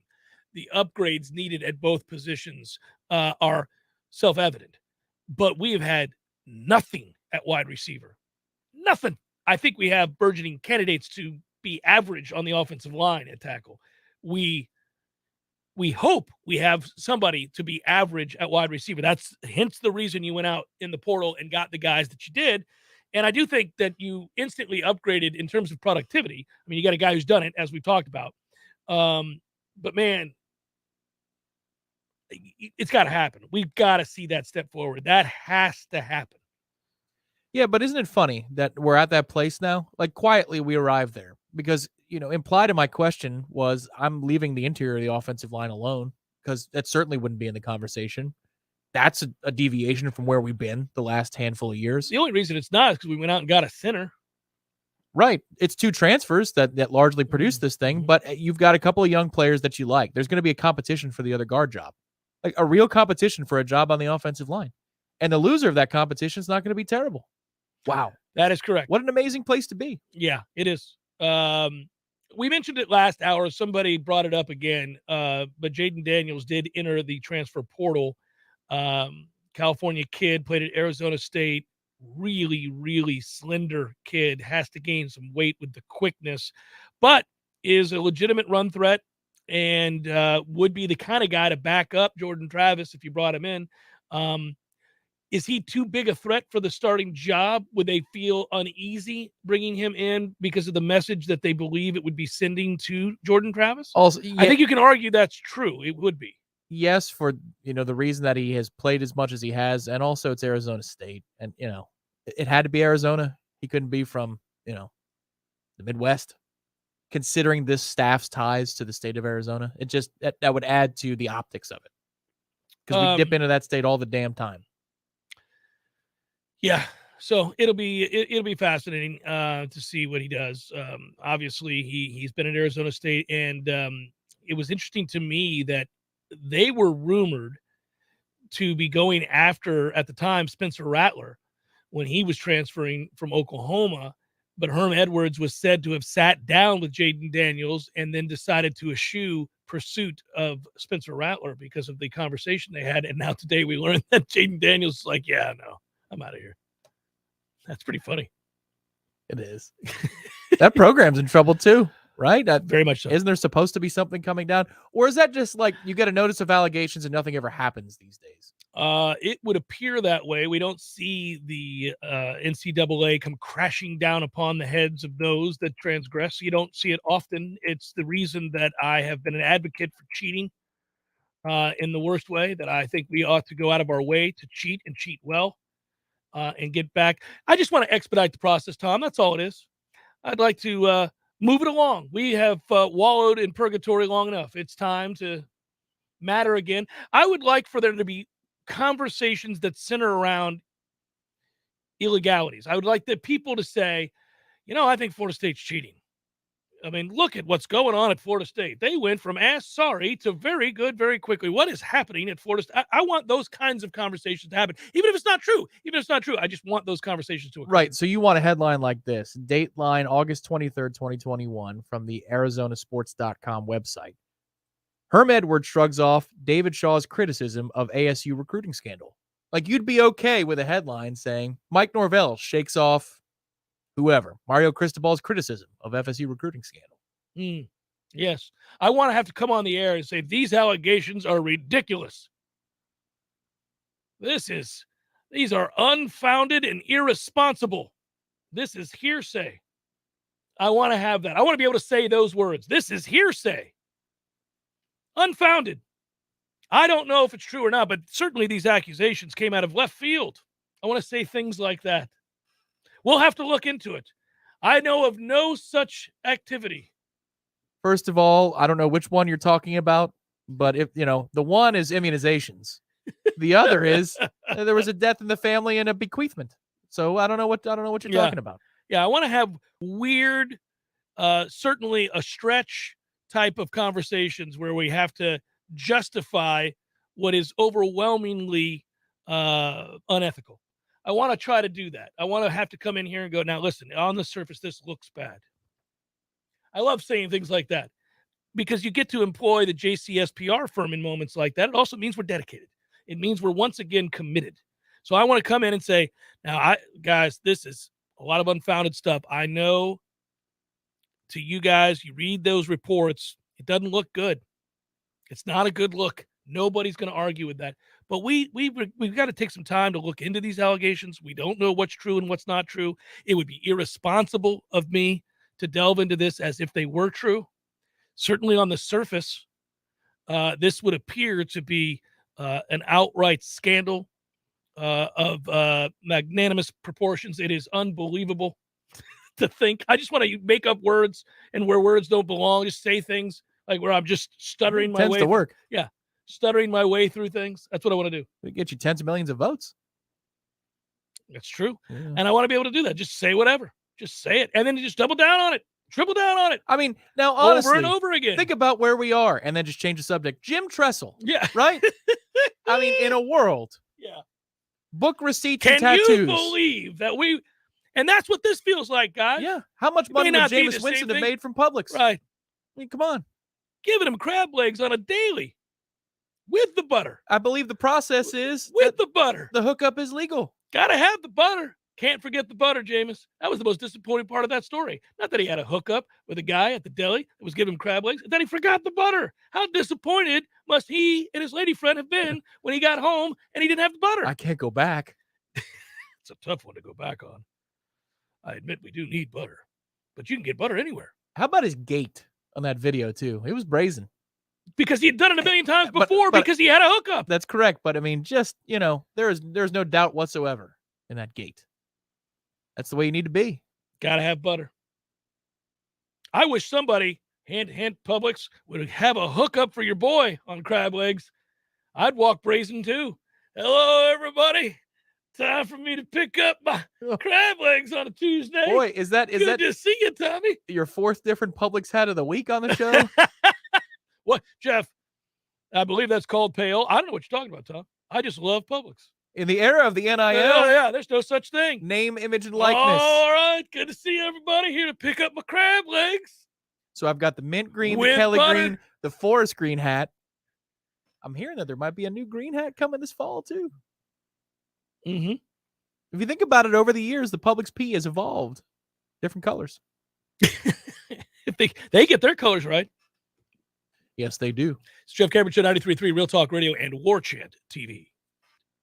the upgrades needed at both positions are self-evident, but we have had nothing at wide receiver. Nothing. I think we have burgeoning candidates to be average on the offensive line at tackle. We hope we have somebody to be average at wide receiver. That's hence the reason you went out in the portal and got the guys that you did. And I do think that you instantly upgraded in terms of productivity. I mean, you got a guy who's done it, as we've talked about. But, man, it's got to happen. We've got to see that step forward. That has to happen. Yeah, but isn't it funny that we're at that place now? Like, quietly, we arrived there because, implied in my question was I'm leaving the interior of the offensive line alone because that certainly wouldn't be in the conversation. That's a deviation from where we've been the last handful of years. The only reason it's not is because we went out and got a center. Right. It's 2 transfers that largely produced this thing, but you've got a couple of young players that you like. There's going to be a competition for the other guard job, like a real competition for a job on the offensive line. And the loser of that competition is not going to be terrible. Wow. That is correct. What an amazing place to be. Yeah, it is. We mentioned it last hour. Somebody brought it up again, but Jayden Daniels did enter the transfer portal. California kid, played at Arizona State. Really, really slender kid, has to gain some weight with the quickness, but is a legitimate run threat and would be the kind of guy to back up Jordan Travis if you brought him in. Is he too big a threat for the starting job? Would they feel uneasy bringing him in because of the message that they believe it would be sending to Jordan Travis? Also, yeah, I think you can argue that's true. It would be. Yes, for the reason that he has played as much as he has, and also it's Arizona State, and it had to be Arizona. He couldn't be from the Midwest. Considering this staff's ties to the state of Arizona, it just that would add to the optics of it because we dip into that state all the damn time. Yeah, so it'll be fascinating to see what he does. Obviously, he's been at Arizona State, and it was interesting to me that they were rumored to be going after, at the time, Spencer Rattler when he was transferring from Oklahoma. But Herm Edwards was said to have sat down with Jayden Daniels and then decided to eschew pursuit of Spencer Rattler because of the conversation they had. And now today we learned that Jayden Daniels is like, yeah, no, I'm out of here. That's pretty funny. It is. That program's in trouble too, right? Very much so. Isn't there supposed to be something coming down? Or is that just like you get a notice of allegations and nothing ever happens these days? It would appear that way. We don't see the NCAA come crashing down upon the heads of those that transgress. You don't see it often. It's the reason that I have been an advocate for cheating in the worst way, that I think we ought to go out of our way to cheat and cheat well and get back. I just want to expedite the process, Tom. That's all it is. I'd like to move it along. We have wallowed in purgatory long enough. It's time to matter again. I would like for there to be conversations that center around illegalities. I would like the people to say, I think Florida State's cheating. I mean, look at what's going on at Florida State. They went from sorry to very good very quickly. What is happening at Florida State? I want those kinds of conversations to happen, even if it's not true. I just want those conversations to occur. Right. So you want a headline like this: Dateline, August 23rd, 2021, from the ArizonaSports.com website. Herm Edwards shrugs off David Shaw's criticism of ASU recruiting scandal. Like, you'd be okay with a headline saying Mike Norvell shakes off whoever, Mario Cristobal's criticism of FSU recruiting scandal. Yes. I want to have to come on the air and say these allegations are ridiculous. These are unfounded and irresponsible. This is hearsay. I want to have that. I want to be able to say those words. This is hearsay. Unfounded. I don't know if it's true or not, but certainly these accusations came out of left field. I want to say things like that. We'll have to look into it. I know of no such activity. First of all, I don't know which one you're talking about, but if the one is immunizations, the other is there was a death in the family and a bequeathment. So I don't know what you're talking about. Yeah, I want to have weird, certainly a stretch type of conversations where we have to justify what is overwhelmingly unethical. I want to try to do that. I want to have to come in here and go, now listen, on the surface, this looks bad. I love saying things like that because you get to employ the JCS PR firm in moments like that. It also means we're dedicated. It means we're once again committed. So I want to come in and say, now, guys, this is a lot of unfounded stuff. I know to you guys, you read those reports, it doesn't look good. It's not a good look. Nobody's going to argue with that. But we've got to take some time to look into these allegations. We don't know what's true and what's not true. It would be irresponsible of me to delve into this as if they were true. Certainly on the surface, this would appear to be an outright scandal of magnanimous proportions. It is unbelievable to think. I just want to make up words and where words don't belong. Just say things like where I'm just stuttering my way. Tends to work. Yeah. Stuttering my way through things. That's what I want to do. We get you tens of millions of votes. That's true. Yeah. And I want to be able to do that. Just say whatever. Just say it. And then just double down on it. Triple down on it. I mean, now honestly, over and over again. Think about where we are and then just change the subject. Jim Tressel. Yeah. Right? I mean, in a world. Yeah. Book receipts Can and tattoos. you believe that and that's what this feels like, guys. Yeah. How much money would Jameis Winston have made from Publix? Right. I mean, come on. Giving him crab legs on a daily with the butter. I believe the process is with the butter. The hookup is legal. Got to have the butter. Can't forget the butter, Jameis. That was the most disappointing part of that story. Not that he had a hookup with a guy at the deli that was giving him crab legs, that he forgot the butter. How disappointed must he and his lady friend have been when he got home and he didn't have the butter? I can't go back. It's a tough one to go back on. I admit we do need butter, but you can get butter anywhere. How about his gait on that video, too? It was brazen. Because he had done it a million times before because he had a hookup. That's correct. But, I mean, just, there's no doubt whatsoever in that gait. That's the way you need to be. Got to have butter. I wish somebody, hint, Publix, would have a hookup for your boy on crab legs. I'd walk brazen, too. Hello, everybody. Time for me to pick up my crab legs on a Tuesday. Boy, is that good to see you, Tommy? Your fourth different Publix hat of the week on the show? What, Jeff? I believe that's called pale. I don't know what you're talking about, Tom. I just love Publix. In the era of the NIL, yeah, there's no such thing. Name, image, and likeness. All right, good to see everybody here to pick up my crab legs. So I've got the mint green, with the Kelly butter. green, the forest green hat. I'm hearing that there might be a new green hat coming this fall, too. Mm-hmm. If you think about it, over the years, the Publix P has evolved. Different colors. If they get their colors right. Yes, they do. It's Jeff Cameron, 93.3 Real Talk Radio and Warchant TV.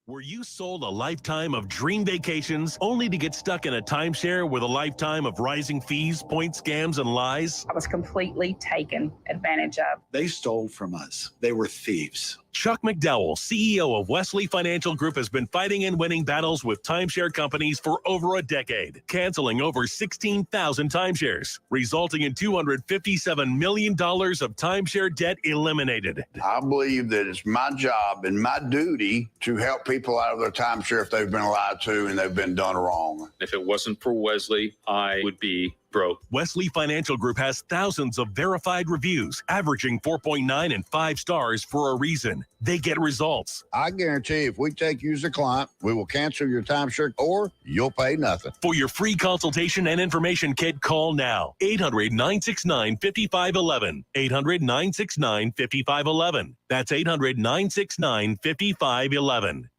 Were you sold a lifetime of dream vacations only to get stuck in a timeshare with a lifetime of rising fees, point scams, and lies? I was completely taken advantage of. They stole from us. They were thieves. Chuck McDowell, CEO of Wesley Financial Group, has been fighting and winning battles with timeshare companies for over a decade, canceling over 16,000 timeshares, resulting in $257 million of timeshare debt eliminated. I believe that it's my job and my duty to help people out of their timeshare if they've been lied to and they've been done wrong. If it wasn't for Wesley, I would be broke. Wesley Financial Group has thousands of verified reviews, averaging 4.9 and 5 stars for a reason. They get results. I guarantee if we take you as a client, we will cancel your timeshare or you'll pay nothing. For your free consultation and information kit, call now. 800-969-5511. 800-969-5511. That's 800-969-5511.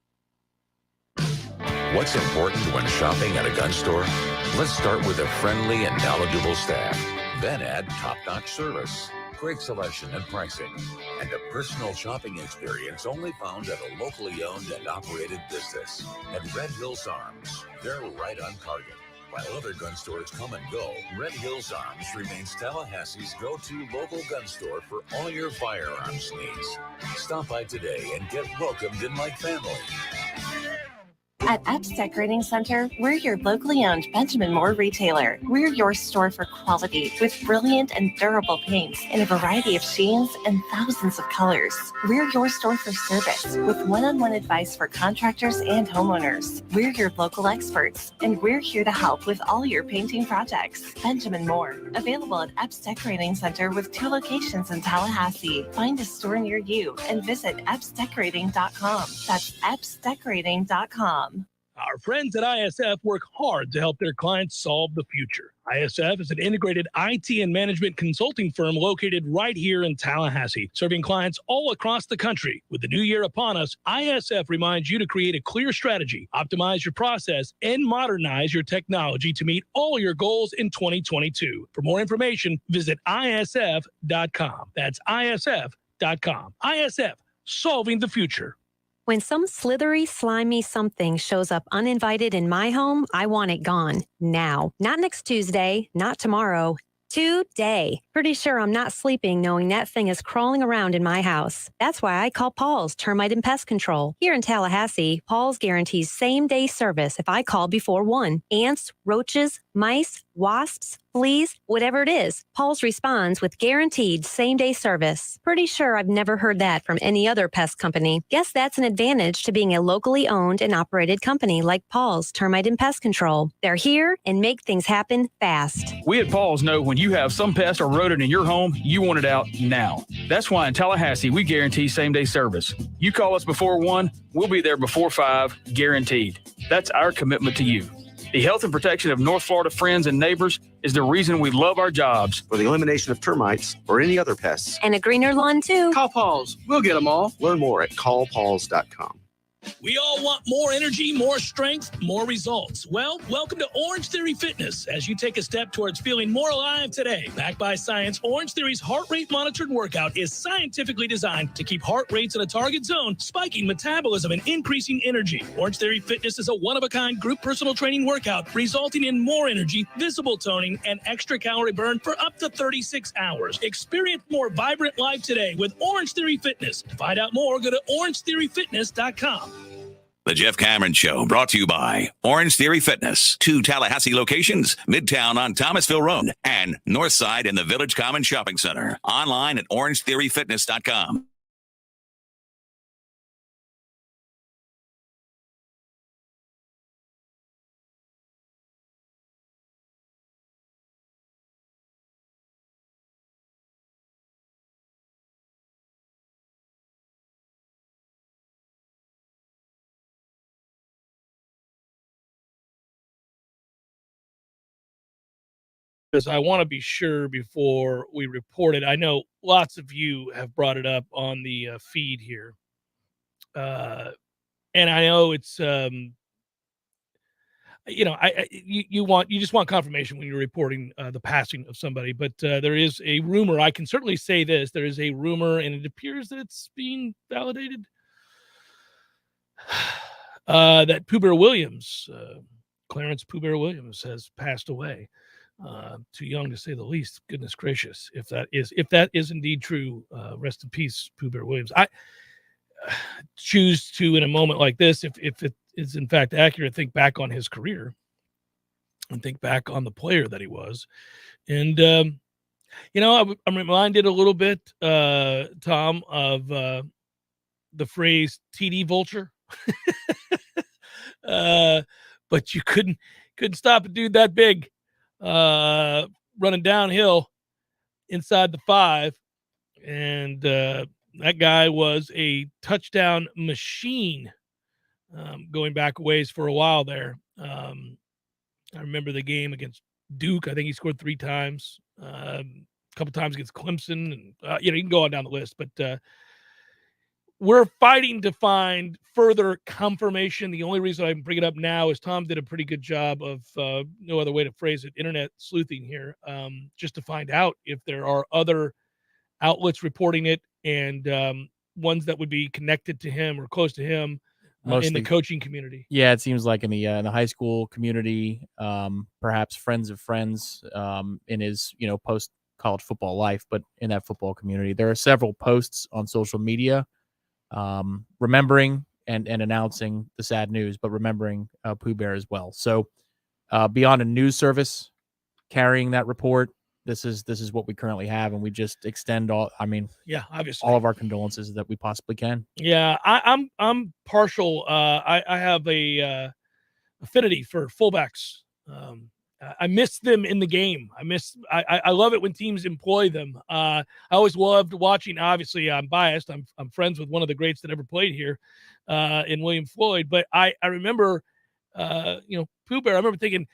What's important when shopping at a gun store? Let's start with a friendly and knowledgeable staff. Then add top-notch service, great selection and pricing, and a personal shopping experience only found at a locally owned and operated business. At Red Hills Arms, they're right on target. While other gun stores come and go, Red Hills Arms remains Tallahassee's go-to local gun store for all your firearms needs. Stop by today and get welcomed in like family. At Epps Decorating Center, we're your locally owned Benjamin Moore retailer. We're your store for quality with brilliant and durable paints in a variety of sheens and thousands of colors. We're your store for service with one-on-one advice for contractors and homeowners. We're your local experts, and we're here to help with all your painting projects. Benjamin Moore, available at Epps Decorating Center with 2 locations in Tallahassee. Find a store near you and visit EppsDecorating.com. That's EppsDecorating.com. Our friends at ISF work hard to help their clients solve the future. ISF is an integrated IT and management consulting firm located right here in Tallahassee, serving clients all across the country. With the new year upon us, ISF reminds you to create a clear strategy, optimize your process, and modernize your technology to meet all your goals in 2022. For more information, visit ISF.com. That's ISF.com. ISF, solving the future. When some slithery, slimy something shows up uninvited in my home, I want it gone. Now. Not next Tuesday, not tomorrow. Today. Pretty sure I'm not sleeping knowing that thing is crawling around in my house. That's why I call Paul's Termite and Pest Control. Here in Tallahassee, Paul's guarantees same-day service if I call before 1. Ants, roaches, mice, wasps, fleas, whatever it is, Paul's responds with guaranteed same-day service. Pretty sure I've never heard that from any other pest company. Guess that's an advantage to being a locally owned and operated company like Paul's Termite and Pest Control. They're here and make things happen fast. We at Paul's know when you have some pest or rodent in your home, you want it out now. That's why in Tallahassee, we guarantee same-day service. You call us before 1, we'll be there before 5, guaranteed. That's our commitment to you. The health and protection of North Florida friends and neighbors is the reason we love our jobs. For the elimination of termites or any other pests. And a greener lawn, too. Call Paul's. We'll get them all. Learn more at callpauls.com. We all want more energy, more strength, more results. Well, welcome to Orange Theory Fitness as you take a step towards feeling more alive today. Backed by science, Orange Theory's heart rate monitored workout is scientifically designed to keep heart rates in a target zone, spiking metabolism and increasing energy. Orange Theory Fitness is a one-of-a-kind group personal training workout resulting in more energy, visible toning, and extra calorie burn for up to 36 hours. Experience more vibrant life today with Orange Theory Fitness. To find out more, go to orangetheoryfitness.com. The Jeff Cameron Show, brought to you by Orange Theory Fitness. 2 Tallahassee locations, Midtown on Thomasville Road and Northside in the Village Common Shopping Center. Online at orangetheoryfitness.com. Because I want to be sure before we report it. I know lots of you have brought it up on the feed here. And I know it's, you just want confirmation when you're reporting the passing of somebody. But there is a rumor. I can certainly say this. There is a rumor, and it appears that it's being validated, that Pooh Bear Williams, Clarence Pooh Bear Williams, has passed away. Too young to say the least. Goodness gracious, if that is indeed true, rest in peace, Pooh Bear Williams. I choose to, in a moment like this, if it is in fact accurate, think back on his career and think back on the player that he was. And I'm reminded a little bit, Tom, of the phrase TD vulture. But you couldn't stop a dude that big running downhill inside the 5, and that guy was a touchdown machine, going back a ways for a while there. I remember the game against Duke. I think he scored 3 times, a couple times against Clemson, and you can go on down the list, but we're fighting to find further confirmation. The only reason I bring it up now is Tom did a pretty good job of, no other way to phrase it, internet sleuthing here, just to find out if there are other outlets reporting it and ones that would be connected to him or close to him in the coaching community. Yeah, it seems like in the high school community, perhaps friends of friends in his post college football life, but in that football community, there are several posts on social media remembering and announcing the sad news, but remembering Pooh Bear as well. So beyond a news service carrying that report, this is what we currently have, and we just extend obviously all of our condolences that we possibly can. Yeah, I'm partial. I have a affinity for fullbacks. I miss them in the game. I love it when teams employ them. I always loved watching. Obviously, I'm biased. I'm friends with one of the greats that ever played here, in William Floyd. But I remember, Pooh Bear. I remember thinking,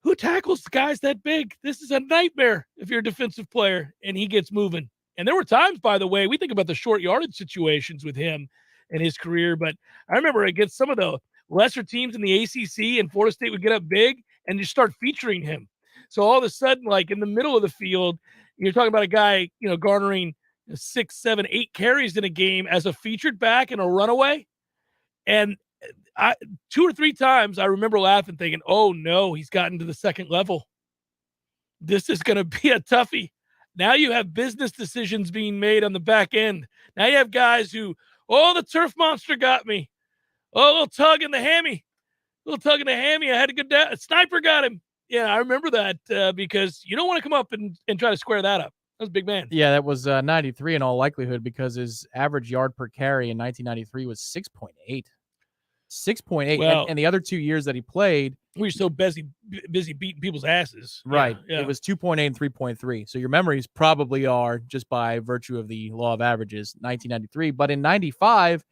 who tackles guys that big? This is a nightmare if you're a defensive player. And he gets moving. And there were times, by the way, we think about the short yardage situations with him and his career. But I remember against some of the lesser teams in the ACC, and Florida State would get up big and just start featuring him. So all of a sudden, like in the middle of the field, you're talking about a guy, garnering 6, 7, 8 carries in a game as a featured back and a runaway. And 2 or 3 times I remember laughing, thinking, oh no, he's gotten to the second level. This is going to be a toughie. Now you have business decisions being made on the back end. Now you have guys who, oh, the turf monster got me. Oh, a little tug in the hammy. I had to go down. A sniper got him. Yeah, I remember that because you don't want to come up and try to square that up. That was a big man. Yeah, that was 93 in all likelihood because his average yard per carry in 1993 was 6.8. 6.8. Well, and the other 2 years that he played, we were so busy beating people's asses. Right. Yeah. It was 2.8 and 3.3. So your memories probably are, just by virtue of the law of averages, 1993. But in 95,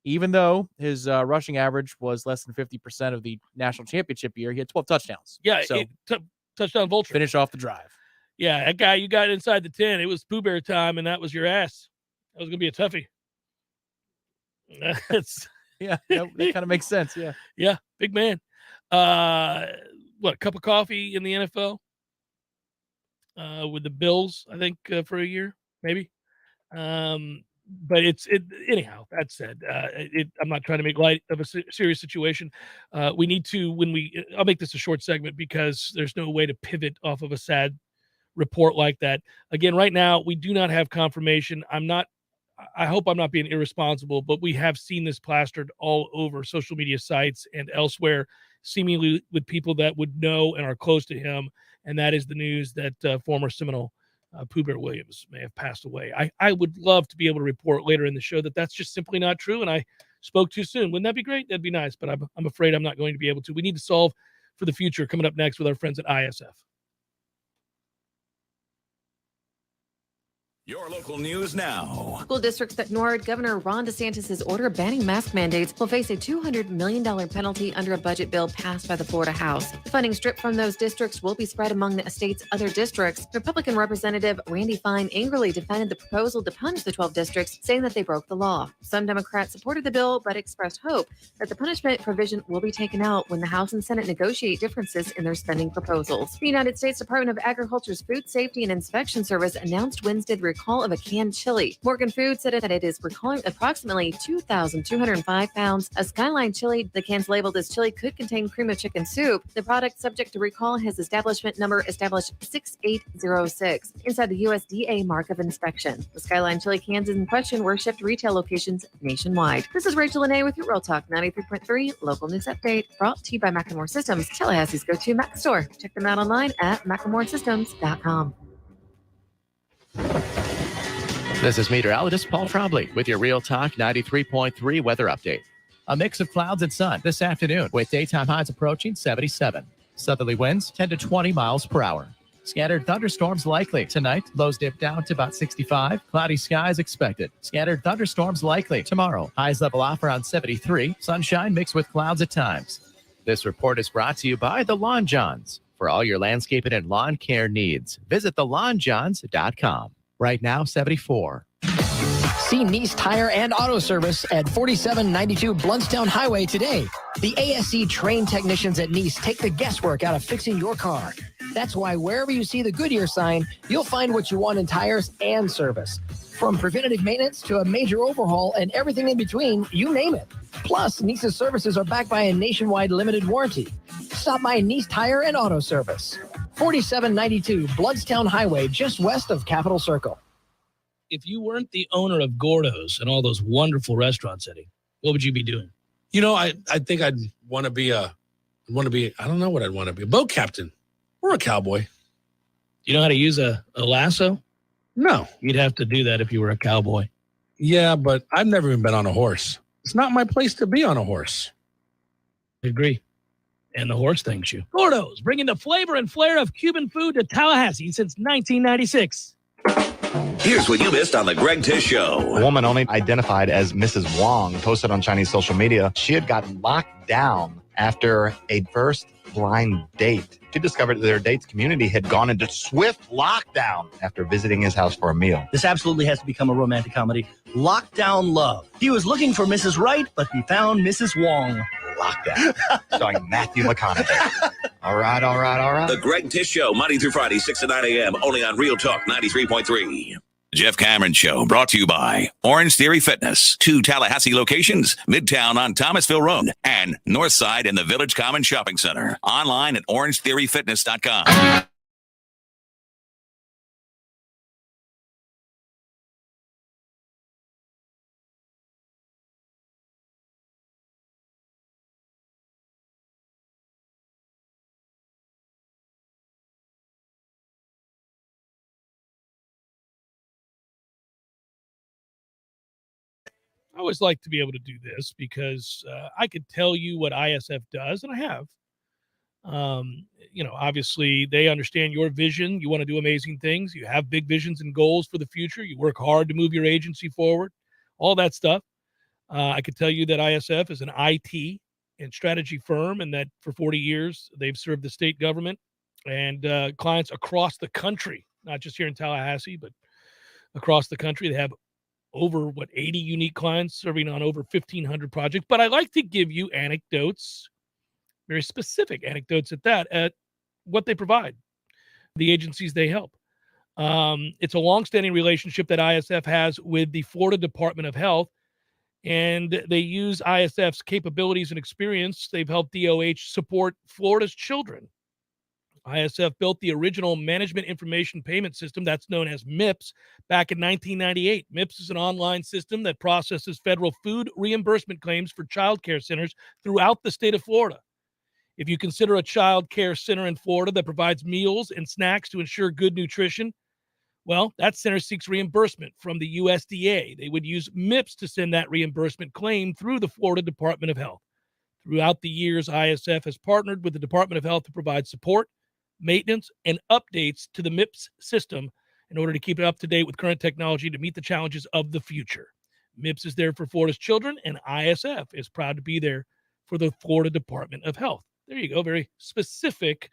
even though his rushing average was less than 50% of the national championship year, he had 12 touchdowns. Yeah, so touchdown vulture. Finish off the drive. Yeah, that guy, you got inside the 10. It was Pooh Bear time, and that was your ass. That was going to be a toughie. Yeah, that kind of makes sense. Yeah. Yeah, big man. What, a cup of coffee in the NFL? With the Bills, I think, for a year, maybe. But anyhow, that said, I'm not trying to make light of a serious situation. We need to, I'll make this a short segment because there's no way to pivot off of a sad report like that. Again, right now, we do not have confirmation. I hope I'm not being irresponsible, but we have seen this plastered all over social media sites and elsewhere, seemingly with people that would know and are close to him. And that is the news that former Seminole Pooh Bear Williams may have passed away. I would love to be able to report later in the show that that's just simply not true, and I spoke too soon. Wouldn't that be great? That'd be nice, but I'm afraid I'm not going to be able to. We need to solve for the future coming up next with our friends at ISF. Your local news now. School districts that ignored Governor Ron DeSantis' order banning mask mandates will face a $200 million penalty under a budget bill passed by the Florida House. The funding stripped from those districts will be spread among the state's other districts. Republican Representative Randy Fine angrily defended the proposal to punish the 12 districts, saying that they broke the law. Some Democrats supported the bill, but expressed hope that the punishment provision will be taken out when the House and Senate negotiate differences in their spending proposals. The United States Department of Agriculture's Food Safety and Inspection Service announced Wednesday the recall of a canned chili. Morgan Foods said that it is recalling approximately 2,205 pounds of Skyline chili. The cans labeled as chili could contain cream of chicken soup. The product subject to recall has establishment number established 6806 inside the USDA mark of inspection. The Skyline chili cans in question were shipped to retail locations nationwide. This is Rachel Lene with your Real Talk 93.3 local news update, brought to you by Macklemore Systems, Tallahassee's go-to Mac store. Check them out online at MacklemoreSystems.com. This is meteorologist Paul Trombley with your Real Talk 93.3 weather update. A mix of clouds and sun this afternoon with daytime highs approaching 77. Southerly winds 10 to 20 miles per hour. Scattered thunderstorms likely tonight. Lows dip down to about 65. Cloudy skies expected. Scattered thunderstorms likely tomorrow. Highs level off around 73. Sunshine mixed with clouds at times. This report is brought to you by the Lawn Johns. For all your landscaping and lawn care needs, visit thelawnjohns.com. Right now, 74. See Ncaa Tire and Auto Service at 4792 Bluntstown Highway today. The ASE trained technicians at Ncaa take the guesswork out of fixing your car. That's why wherever you see the Goodyear sign, you'll find what you want in tires and service. From preventative maintenance to a major overhaul and everything in between, you name it. Plus, Ncaa's services are backed by a nationwide limited warranty. Stop by Ncaa Tire and Auto Service. 4792 Bluntstown Highway, just west of Capitol Circle. If you weren't the owner of Gordo's and all those wonderful restaurants, Eddie, what would you be doing? You know, I think I'd want to be I don't know what I'd want to be, a boat captain or a cowboy. You know how to use a lasso? No. You'd have to do that if you were a cowboy. Yeah, but I've never even been on a horse. It's not my place to be on a horse. I agree. And the horse thanks you. Gordo's, bringing the flavor and flair of Cuban food to Tallahassee since 1996. Here's what you missed on the Greg Tish Show. A woman only identified as Mrs. Wong posted on Chinese social media she had gotten locked down after a first blind date. She discovered that their date's community had gone into swift lockdown after visiting his house for a meal. This absolutely has to become a romantic comedy. Lockdown Love. He was looking for Mrs. Right, but he found Mrs. Wong. Lockdown. Starring Matthew McConaughey. All right. The Greg Tish Show, Monday through Friday, 6 to 9 a.m., only on Real Talk 93.3. Jeff Cameron Show brought to you by Orange Theory Fitness. 2 Tallahassee locations, Midtown on Thomasville Road and Northside in the Village Common Shopping Center. Online at orangetheoryfitness.com. I always like to be able to do this because I could tell you what ISF does, and I have. Obviously they understand your vision. You want to do amazing things. You have big visions and goals for the future. You work hard to move your agency forward, all that stuff. I could tell you that ISF is an IT and strategy firm, and that for 40 years they've served the state government and clients across the country, not just here in Tallahassee, but across the country. They have over 80 unique clients serving on over 1,500 projects. But I like to give you anecdotes, very specific anecdotes at what they provide, the agencies they help. It's a longstanding relationship that ISF has with the Florida Department of Health, and they use ISF's capabilities and experience. They've helped DOH support Florida's children. ISF built the original Management Information Payment System, that's known as MIPS, back in 1998. MIPS is an online system that processes federal food reimbursement claims for child care centers throughout the state of Florida. If you consider a child care center in Florida that provides meals and snacks to ensure good nutrition, well, that center seeks reimbursement from the USDA. They would use MIPS to send that reimbursement claim through the Florida Department of Health. Throughout the years, ISF has partnered with the Department of Health to provide support, maintenance, and updates to the MIPS system in order to keep it up to date with current technology to meet the challenges of the future. MIPS is there for Florida's children, and ISF is proud to be there for the Florida Department of Health. There you go. Very specific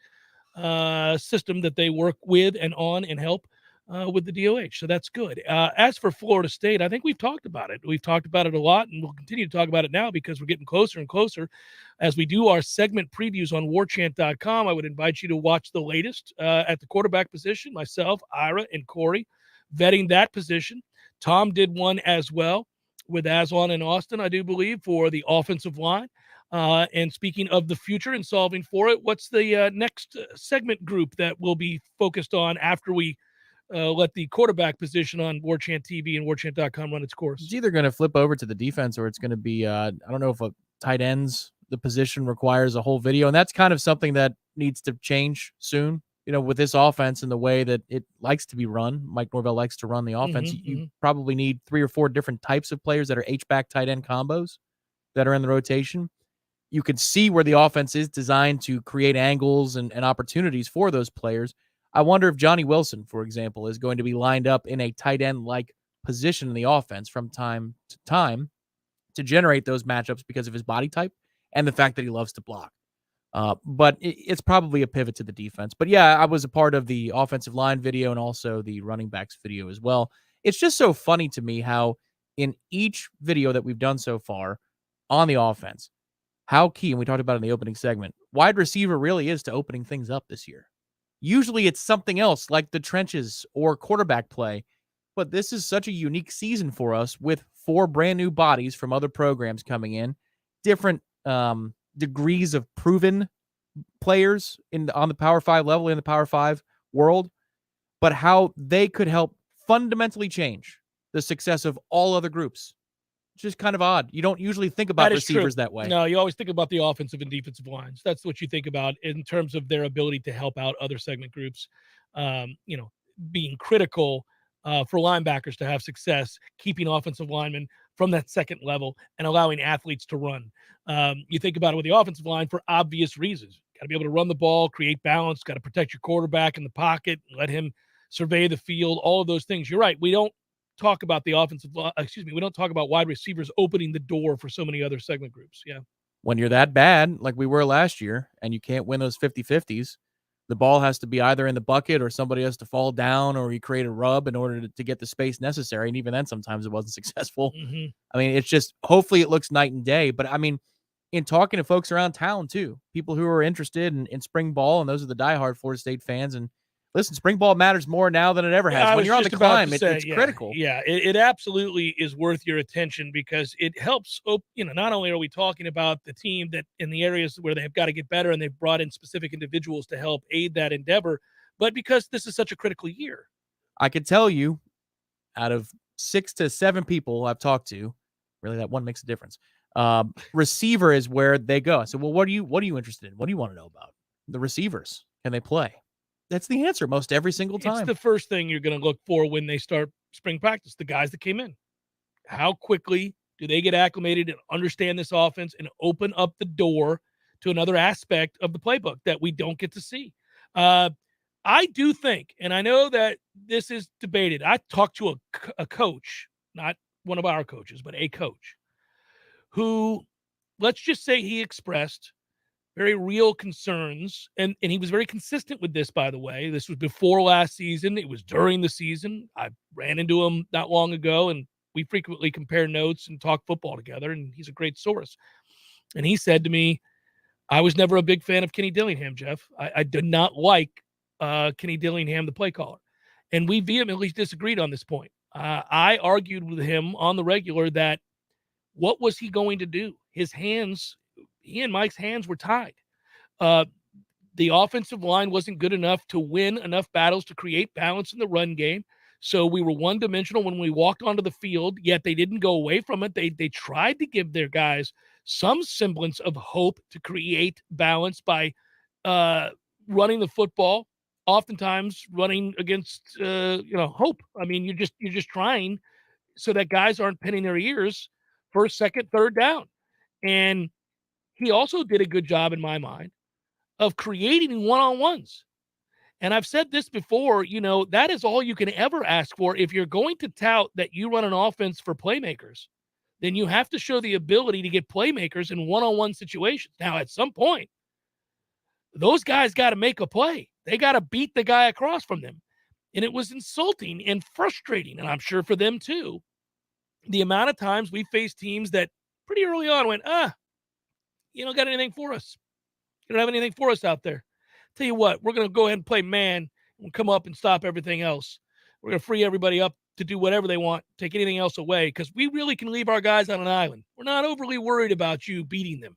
system that they work with and on and help with the DOH. So that's good. As for Florida State, I think we've talked about it. We've talked about it a lot, and we'll continue to talk about it now because we're getting closer and closer. As we do our segment previews on warchant.com, I would invite you to watch the latest at the quarterback position. Myself, Ira, and Corey vetting that position. Tom did one as well with Aslan and Austin, I do believe, for the offensive line. And speaking of the future and solving for it, what's the next segment group that will be focused on after we let the quarterback position on Warchant TV and Warchant.com run its course? It's either going to flip over to the defense or it's going to be, I don't know if a tight ends, the position requires a whole video. And that's kind of something that needs to change soon. With this offense and the way that it likes to be run, Mike Norvell likes to run the offense. You probably need 3 or 4 different types of players that are H-back tight end combos that are in the rotation. You can see where the offense is designed to create angles and opportunities for those players. I wonder if Johnny Wilson, for example, is going to be lined up in a tight end-like position in the offense from time to time to generate those matchups because of his body type and the fact that he loves to block. But it's probably a pivot to the defense. But yeah, I was a part of the offensive line video and also the running backs video as well. It's just so funny to me how in each video that we've done so far on the offense, how key, and we talked about it in the opening segment, wide receiver really is to opening things up this year. Usually it's something else like the trenches or quarterback play, but this is such a unique season for us with 4 brand new bodies from other programs coming in, different degrees of proven players on the Power 5 level in the Power 5 world, but how they could help fundamentally change the success of all other groups. It's just kind of odd. You don't usually think about receivers that way. No, you always think about the offensive and defensive lines. That's what you think about in terms of their ability to help out other segment groups, being critical for linebackers to have success, keeping offensive linemen from that second level and allowing athletes to run. You think about it with the offensive line for obvious reasons. Got to be able to run the ball, create balance, got to protect your quarterback in the pocket, let him survey the field, all of those things. You're right. We don't talk about the we don't talk about wide receivers opening the door for so many other segment groups. Yeah. When you're that bad, like we were last year, and you can't win those 50-50s, the ball has to be either in the bucket or somebody has to fall down or you create a rub in order to get the space necessary. And even then, sometimes it wasn't successful. I mean, it's just, hopefully it looks night and day. But I mean, in talking to folks around town too, people who are interested in spring ball, and those are the diehard Florida State fans, and Listen, spring ball matters more now than it ever has. When you're on the climb, it's critical. Yeah, it absolutely is worth your attention because it helps. Not only are we talking about the team that in the areas where they've got to get better and they've brought in specific individuals to help aid that endeavor, but because this is such a critical year. I can tell you, out of 6 to 7 people I've talked to, really that one makes a difference. Receiver is where they go. I said, well, what are you interested in? What do you want to know about? The receivers. Can they play? That's the answer most every single time. It's the first thing you're going to look for when they start spring practice, the guys that came in. How quickly do they get acclimated and understand this offense and open up the door to another aspect of the playbook that we don't get to see? I do think, and I know that this is debated. I talked to a coach, not one of our coaches, but a coach who, let's just say he expressed very real concerns, and he was very consistent with this, by the way. This was before last season. It was during the season. I ran into him not long ago, and we frequently compare notes and talk football together, and he's a great source. And he said to me, I was never a big fan of Kenny Dillingham, Jeff. I did not like Kenny Dillingham, the play caller. And we vehemently disagreed on this point. I argued with him on the regular that what was he going to do? His hands, he and Mike's hands were tied. The offensive line wasn't good enough to win enough battles to create balance in the run game. So we were one-dimensional when we walked onto the field, yet they didn't go away from it. They tried to give their guys some semblance of hope to create balance by running the football, oftentimes running against hope. I mean, you're just trying so that guys aren't pinning their ears first, second, third down. And he also did a good job, in my mind, of creating one-on-ones. And I've said this before, that is all you can ever ask for. If you're going to tout that you run an offense for playmakers, then you have to show the ability to get playmakers in one-on-one situations. Now, at some point, those guys got to make a play. They got to beat the guy across from them. And it was insulting and frustrating, and I'm sure for them too, the amount of times we faced teams that pretty early on went, you don't got anything for us. You don't have anything for us out there. Tell you what, we're going to go ahead and play man and come up and stop everything else. We're going to free everybody up to do whatever they want, take anything else away, because we really can leave our guys on an island. We're not overly worried about you beating them.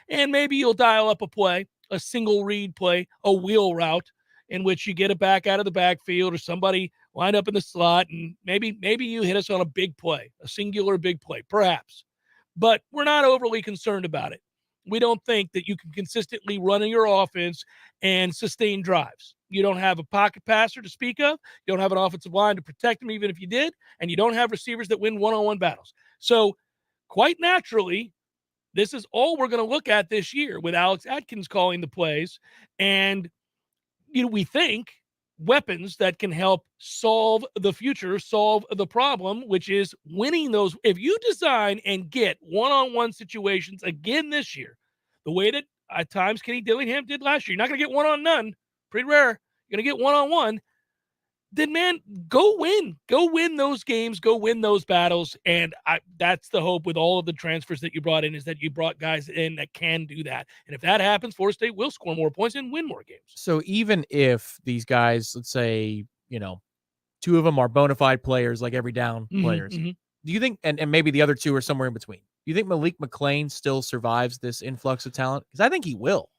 And maybe you'll dial up a play, a single read play, a wheel route in which you get it back out of the backfield or somebody wind up in the slot, and maybe you hit us on a big play, a singular big play, perhaps. But we're not overly concerned about it. We don't think that you can consistently run in your offense and sustain drives. You don't have a pocket passer to speak of. You don't have an offensive line to protect them, even if you did. And you don't have receivers that win one-on-one battles. So quite naturally, this is all we're going to look at this year with Alex Atkins calling the plays. And, we think weapons that can help solve the future, solve the problem, which is winning those. If you design and get one-on-one situations again this year, the way that at times Kenny Dillingham did last year, you're not going to get one-on-none, pretty rare. You're going to get one-on-one. Then, man, go win those games, go win those battles. And that's the hope with all of the transfers that you brought in, is that you brought guys in that can do that. And if that happens, Florida State will score more points and win more games. So even if these guys, let's say, 2 of them are bona fide players, like every down players, do you think, and maybe the other 2 are somewhere in between, do you think Malik McClain still survives this influx of talent? Because I think he will.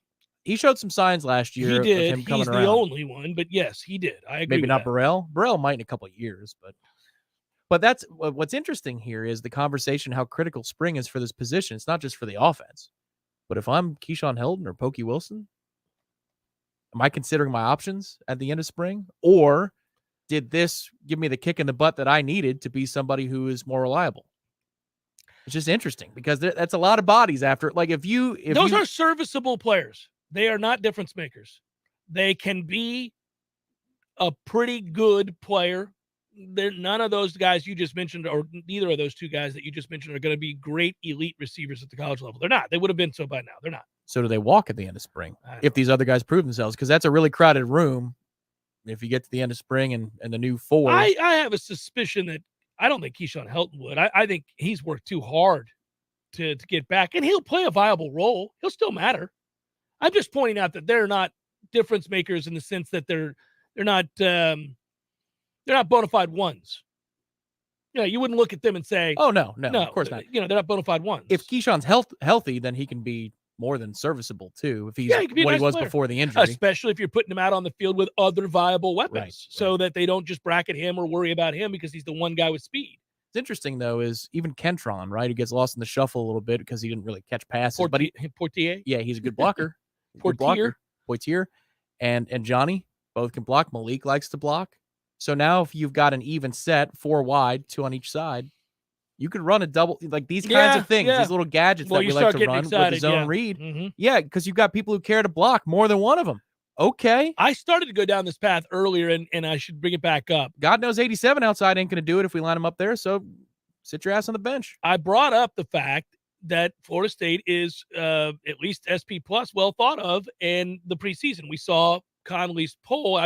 He showed some signs last year. He did. Of him coming He's around. the only one, but yes, he did. I agree. Maybe with not that. Burrell. Burrell might in a couple of years, but that's what's interesting here is the conversation how critical spring is for this position. It's not just for the offense, but if I'm Keyshawn Helton or Pokey Wilson, am I considering my options at the end of spring, or did this give me the kick in the butt that I needed to be somebody who is more reliable? It's just interesting because that's a lot of bodies after. Like if those are serviceable players. They are not difference makers. They can be a pretty good player. None of those guys you just mentioned, or neither of those 2 guys that you just mentioned, are going to be great elite receivers at the college level. They're not. They would have been so by now. They're not. So do they walk at the end of spring if these other guys prove themselves? Because that's a really crowded room. If you get to the end of spring and the new 4. I have a suspicion that I don't think Keyshawn Helton would. I think he's worked too hard to get back, and he'll play a viable role. He'll still matter. I'm just pointing out that they're not difference makers in the sense that they're They're not bona fide ones. You wouldn't look at them and say, "Oh no, of course not." They're not bona fide ones. If Keyshawn's healthy, then he can be more than serviceable too. If he's he could be what a he nice was player. before the injury, especially if you're putting him out on the field with other viable weapons, Right. so that they don't just bracket him or worry about him because he's the one guy with speed. It's interesting though is even Kentron, right? He gets lost in the shuffle a little bit because he didn't really catch passes. But Portier, yeah, he's a good blocker. Portier, and Johnny both can block. Malik likes to block. So now if you've got an even set, 4 wide, 2 on each side, you could run a double, like these kinds of things, these little gadgets that we like to run with the zone read. Mm-hmm. Yeah, because you've got people who care to block more than one of them. Okay. I started to go down this path earlier, and I should bring it back up. God knows 87 outside ain't going to do it if we line him up there, so sit your ass on the bench. I brought up the fact that Florida State is at least SP plus well thought of in the preseason. We saw Conley's poll.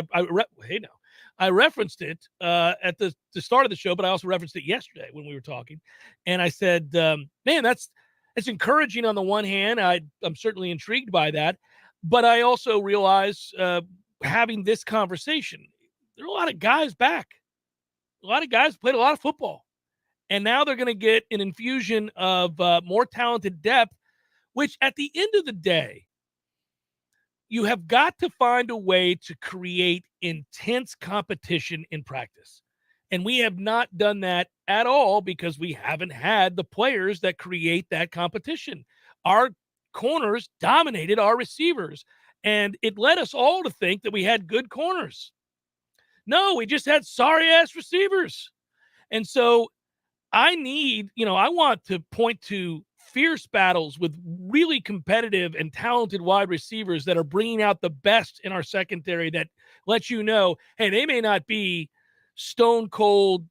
I referenced it at the start of the show, but I also referenced it yesterday when we were talking. And I said, man, it's encouraging on the one hand. I'm certainly intrigued by that. But I also realize having this conversation, there are a lot of guys back. A lot of guys played a lot of football. And now they're going to get an infusion of more talented depth, which at the end of the day, you have got to find a way to create intense competition in practice. And we have not done that at all because we haven't had the players that create that competition. Our corners dominated our receivers, and it led us all to think that we had good corners. No, we just had sorry-ass receivers. And so I want to point to fierce battles with really competitive and talented wide receivers that are bringing out the best in our secondary that lets you know, hey, they may not be stone cold,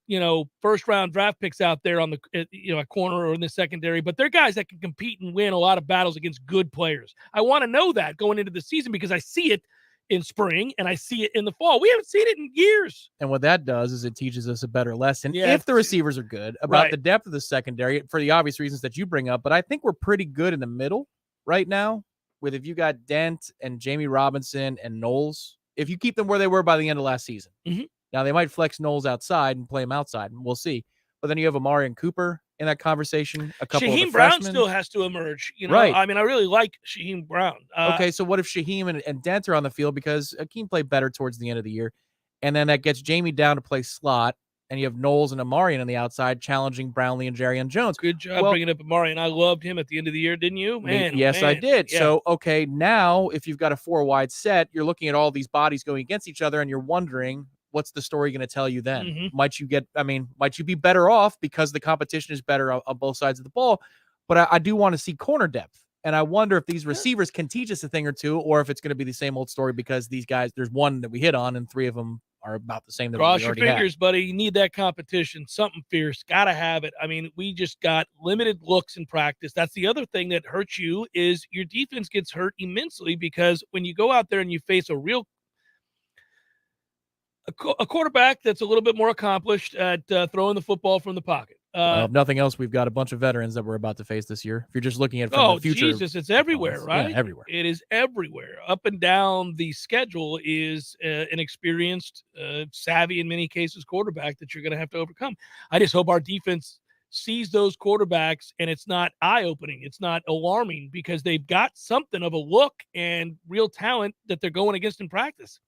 first round draft picks out there on the, a corner or in the secondary, but they're guys that can compete and win a lot of battles against good players. I want to know that going into the season because I see it in spring and I see it in the fall. We haven't seen it in years. And what that does is it teaches us a better lesson if the receivers are good about the depth of the secondary for the obvious reasons that you bring up. But I think we're pretty good in the middle right now with if you got Dent and Jamie Robinson and Noles, if you keep them where they were by the end of last season. Mm-hmm. Now they might flex Noles outside and play him outside, and we'll see. But then you have Amari and Cooper in that conversation. A couple Shaheem of Brown freshmen. still has to emerge. Right. I mean, I really like Shaheem Brown. Okay, so what if Shaheem and Dent are on the field because Akeem played better towards the end of the year, and then that gets Jamie down to play slot, and you have Noles and Amari on the outside challenging Brownlee and Jerry and Jones. Good job bringing up Amari, and I loved him at the end of the year, didn't you? Man, yes, I did. Yeah. So, okay, now if you've got a 4-wide set, you're looking at all these bodies going against each other, and you're wondering, what's the story going to tell you then? Mm-hmm. Might you be better off because the competition is better on both sides of the ball? But I do want to see corner depth. And I wonder if these receivers can teach us a thing or two, or if it's going to be the same old story because these guys, there's one that we hit on and 3 of them are about the same. Cross your fingers, buddy. You need that competition. Something fierce. Got to have it. I mean, we just got limited looks in practice. That's the other thing that hurts you is your defense gets hurt immensely because when you go out there and you face a quarterback that's a little bit more accomplished at throwing the football from the pocket. If nothing else, we've got a bunch of veterans that we're about to face this year. If you're just looking at it from the future. Jesus, it's everywhere, right? Yeah, everywhere. It is everywhere. Up and down the schedule is an experienced, savvy in many cases quarterback that you're going to have to overcome. I just hope our defense sees those quarterbacks and it's not eye-opening. It's not alarming because they've got something of a look and real talent that they're going against in practice.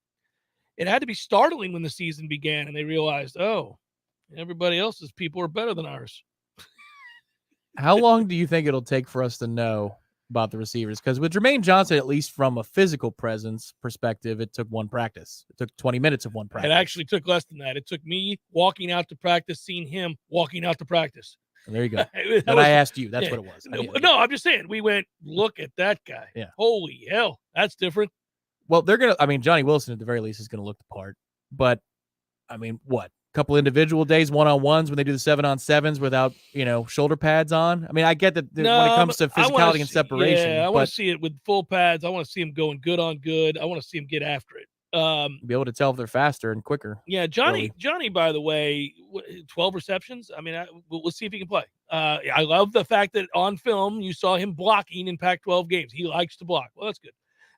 It had to be startling when the season began and they realized, oh, everybody else's people are better than ours. How long do you think it'll take for us to know about the receivers? Because with Jermaine Johnson, at least from a physical presence perspective, it took one practice. It took 20 minutes of one practice. It actually took less than that. It took me walking out to practice, seeing him walking out to practice. And there you go. And I asked you. That's what it was. No, I'm just saying. We went, look at that guy. Yeah. Holy hell. That's different. Well, Johnny Wilson at the very least is going to look the part. But, what? Couple individual days, one-on-ones when they do the 7-on-7s without, shoulder pads on. I get that when it comes to physicality and separation. Yeah, I want to see it with full pads. I want to see him going good on good. I want to see him get after it. Be able to tell if they're faster and quicker. Yeah, Johnny, by the way, 12 receptions. We'll see if he can play. I love the fact that on film you saw him blocking in Pac-12 games. He likes to block. Well, that's good.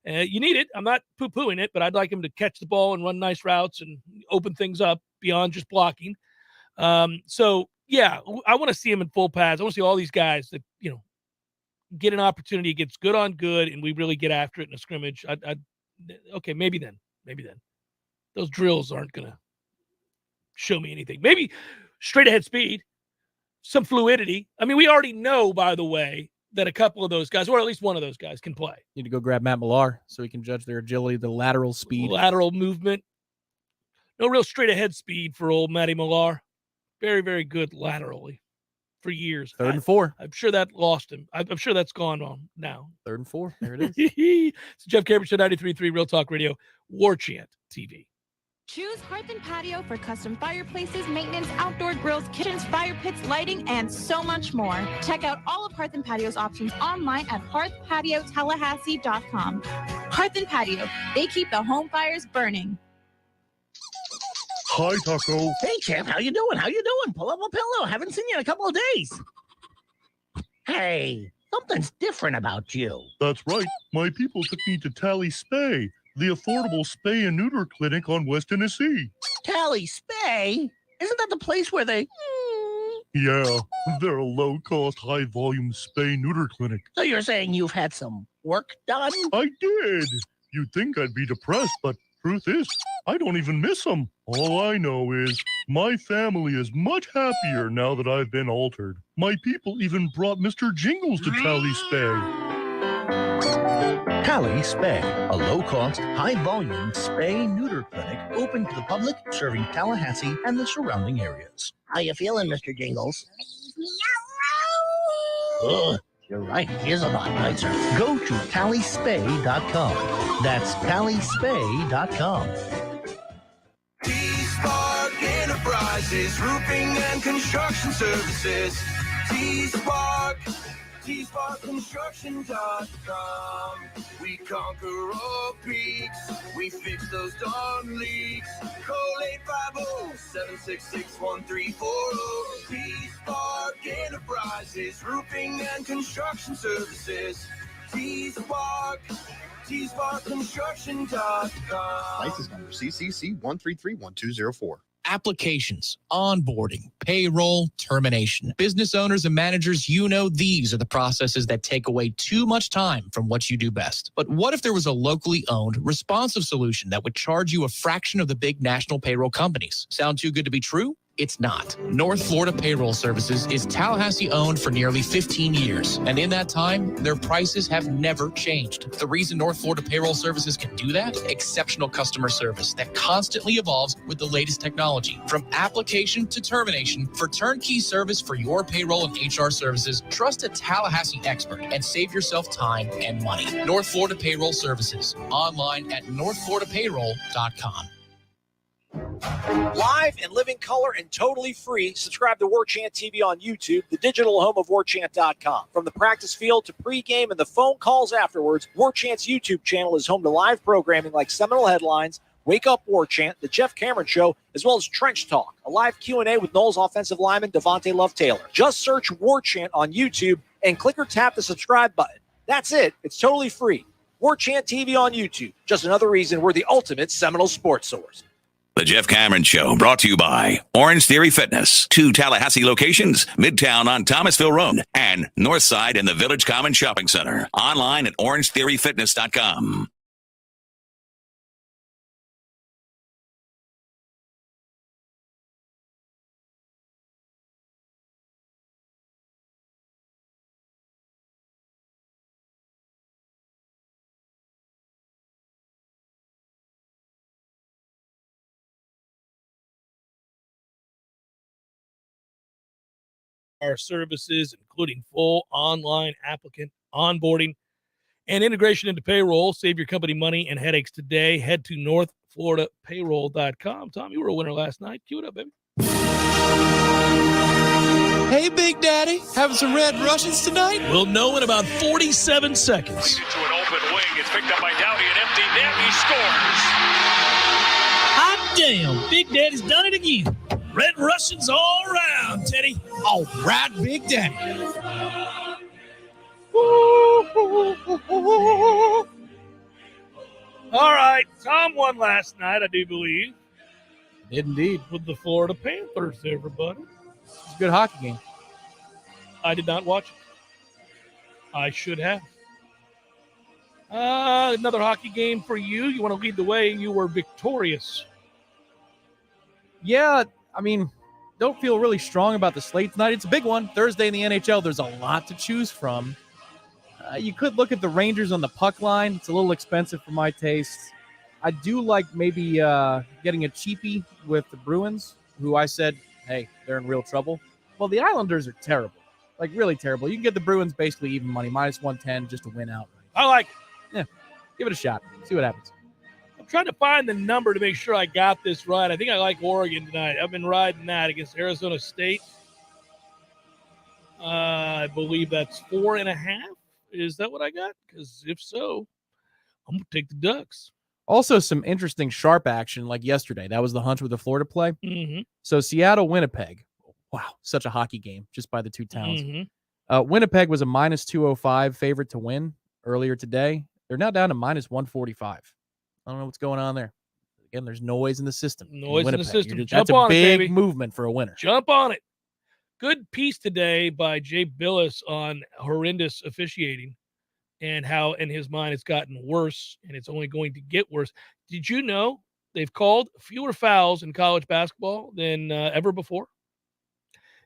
You need it. I'm not poo-pooing it, but I'd like him to catch the ball and run nice routes and open things up beyond just blocking. So, yeah, I want to see him in full pads. I want to see all these guys that, get an opportunity, gets good on good, and we really get after it in a scrimmage. Okay, maybe then. Those drills aren't going to show me anything. Maybe straight ahead speed, some fluidity. I mean, we already know, by the way, that a couple of those guys, or at least one of those guys, can play. Need to go grab Matt Millar so he can judge their agility, the lateral speed. Lateral movement. No real straight ahead speed for old Matty Millar. Very, very good laterally for years. 3rd and 4. I'm sure that lost him. I'm sure that's gone on now. 3rd and 4. There it is. It's Jeff Cameron Show, 93.3 Real Talk Radio, Warchant TV. Choose Hearth and Patio for custom fireplaces, maintenance, outdoor grills, kitchens, fire pits, lighting, and so much more. Check out all of Hearth and Patio's options online at hearthpatiotallahassee.com. Hearth and Patio, they keep the home fires burning. Hi, Taco. Hey, champ, how you doing? Pull up a pillow. Haven't seen you in a couple of days. Hey, something's different about you. That's right. My people took me to Tally Spay, the affordable spay and neuter clinic on West Tennessee. Tally Spay? Isn't that the place where they... Yeah, they're a low-cost, high-volume spay-neuter clinic. So you're saying you've had some work done? I did. You'd think I'd be depressed, but truth is, I don't even miss them. All I know is my family is much happier now that I've been altered. My people even brought Mr. Jingles to Tally Spay. Tally Spay, a low-cost, high-volume spay-neuter clinic open to the public, serving Tallahassee and the surrounding areas. How you feeling, Mr. Jingles? Ugh, you're right. He is a lot nicer. Go to tallyspay.com. That's tallyspay.com. T-Spark Enterprises, roofing and construction services. T-Spark. TSparkConstruction.com. We conquer all peaks. We fix those darn leaks. Call 850-766-1340. T-Spark Enterprises, roofing and construction services. T-Spark. TSparkConstruction.com. License number CCC 1331204. Applications, onboarding, payroll, termination. Business owners and managers, these are the processes that take away too much time from what you do best. But what if there was a locally owned, responsive solution that would charge you a fraction of the big national payroll companies? Sound too good to be true? It's not. North Florida Payroll Services is Tallahassee owned for nearly 15 years. And in that time, their prices have never changed. The reason North Florida Payroll Services can do that? Exceptional customer service that constantly evolves with the latest technology. From application to termination, for turnkey service for your payroll and HR services, trust a Tallahassee expert and save yourself time and money. North Florida Payroll Services. Online at northfloridapayroll.com. Live and living color and totally free. Subscribe to Warchant TV on YouTube, the digital home of Warchant.com. From the practice field to pregame and the phone calls afterwards, Warchant's YouTube channel is home to live programming like Seminole Headlines, Wake Up Warchant, The Jeff Cameron Show, as well as Trench Talk, a live Q&A with Noles offensive lineman Devontae Love-Taylor. Just search Warchant on YouTube and click or tap the subscribe button. That's it. It's totally free. Warchant TV on YouTube. Just another reason we're the ultimate Seminole sports source. The Jeff Cameron Show, brought to you by Orange Theory Fitness. 2 Tallahassee locations, Midtown on Thomasville Road and Northside in the Village Common Shopping Center. Online at orangetheoryfitness.com. Our services, including full online applicant onboarding and integration into payroll. Save your company money and headaches today. Head to northfloridapayroll.com. Tom, you were a winner last night. Cue it up, baby. Hey, Big Daddy, having some Red Russians tonight? We'll know in about 47 seconds. To an open wing. It's picked up by Dowdy, an empty net. He scores. Hot damn, Big Daddy's done it again. Red Russians all around, Teddy. All right, Big Daddy. All right. Tom won last night, I do believe. Did indeed. With the Florida Panthers, everybody. It's a good hockey game. I did not watch it. I should have. Another hockey game for you. You want to lead the way. You were victorious. Yeah, I mean, don't feel really strong about the slate tonight. It's a big one. Thursday in the NHL, there's a lot to choose from. You could look at the Rangers on the puck line. It's a little expensive for my taste. I do like maybe getting a cheapie with the Bruins, who I said, hey, they're in real trouble. Well, the Islanders are terrible, like really terrible. You can get the Bruins basically even money, minus 110 just to win out. I like it. Yeah, give it a shot. See what happens. I'm trying to find the number to make sure I got this right. I think I like Oregon tonight. I've been riding that against Arizona State. I believe that's 4.5. Is that what I got? Because if so, I'm going to take the Ducks. Also, some interesting sharp action like yesterday. That was the hunch with the Florida play. Mm-hmm. So Seattle, Winnipeg. Wow, such a hockey game just by the two towns. Mm-hmm. Winnipeg was a minus 205 favorite to win earlier today. They're now down to minus 145. I don't know what's going on there. Again, there's noise in the system. Noise in the system. That's a big movement for a winner. Jump on it. Good piece today by Jay Billis on horrendous officiating and how in his mind it's gotten worse and it's only going to get worse. Did you know they've called fewer fouls in college basketball than ever before?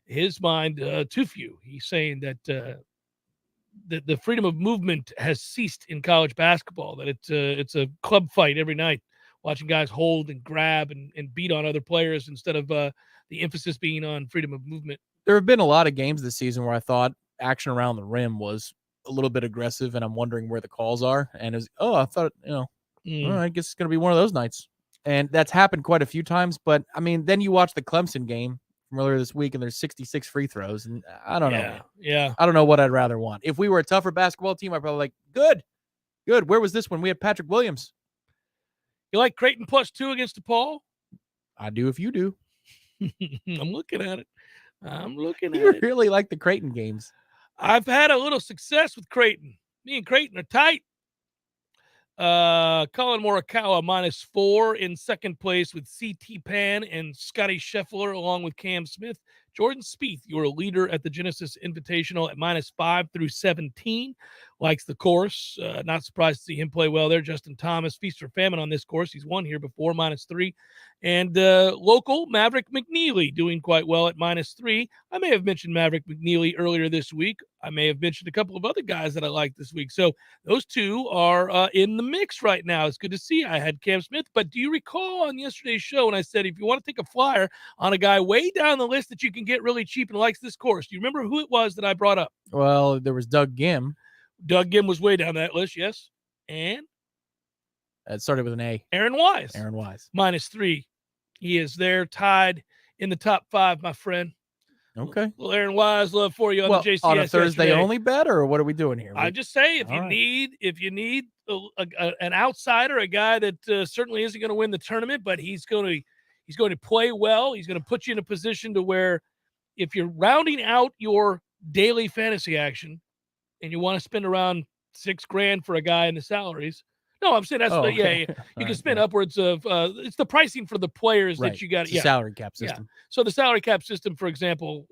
His mind, too few. He's saying that the freedom of movement has ceased in college basketball, that it's a club fight every night, watching guys hold and grab and beat on other players instead of the emphasis being on freedom of movement. There have been a lot of games this season where I thought action around the rim was a little bit aggressive, and I'm wondering where the calls are. And I thought, I guess it's going to be one of those nights. And that's happened quite a few times. But, I mean, then you watch the Clemson game from earlier this week, and there's 66 free throws, and I don't know. Yeah. I don't know what I'd rather want. If we were a tougher basketball team, I'd probably like, good. Where was this when we had Patrick Williams? You like Creighton +2 against DePaul? I do if you do. I'm looking at it. You really like the Creighton games. I've had a little success with Creighton. Me and Creighton are tight. Colin Morikawa -4 in second place with C.T. Pan and Scotty Scheffler along with Cam Smith. Jordan Spieth, your leader at the Genesis Invitational at -5 through 17. Likes the course. Not surprised to see him play well there. Justin Thomas, feast or famine on this course. He's won here before, -3. And local Maverick McNeely doing quite well at -3. I may have mentioned Maverick McNeely earlier this week. I may have mentioned a couple of other guys that I like this week. So those two are in the mix right now. It's good to see. I had Cam Smith, but do you recall on yesterday's show when I said if you want to take a flyer on a guy way down the list that you can get really cheap and likes this course, do you remember who it was that I brought up? Well, there was Doug Gim. Doug Gim was way down that list, yes. And? It started with an A. Aaron Wise. -3. He is there tied in the top 5, my friend. Okay. Well, Aaron Wise, love for you on the JCS on a Thursday yesterday. only bet, or what are we doing here? I just say if you need an outsider, a guy that certainly isn't going to win the tournament, but he's going to play well. He's going to put you in a position to where if you're rounding out your daily fantasy action and you want to spend around $6,000 for a guy in the salaries. No, I'm saying that's you can spend upwards of it's the pricing for the players that you got. It's the salary cap system. Yeah. So the salary cap system, for example,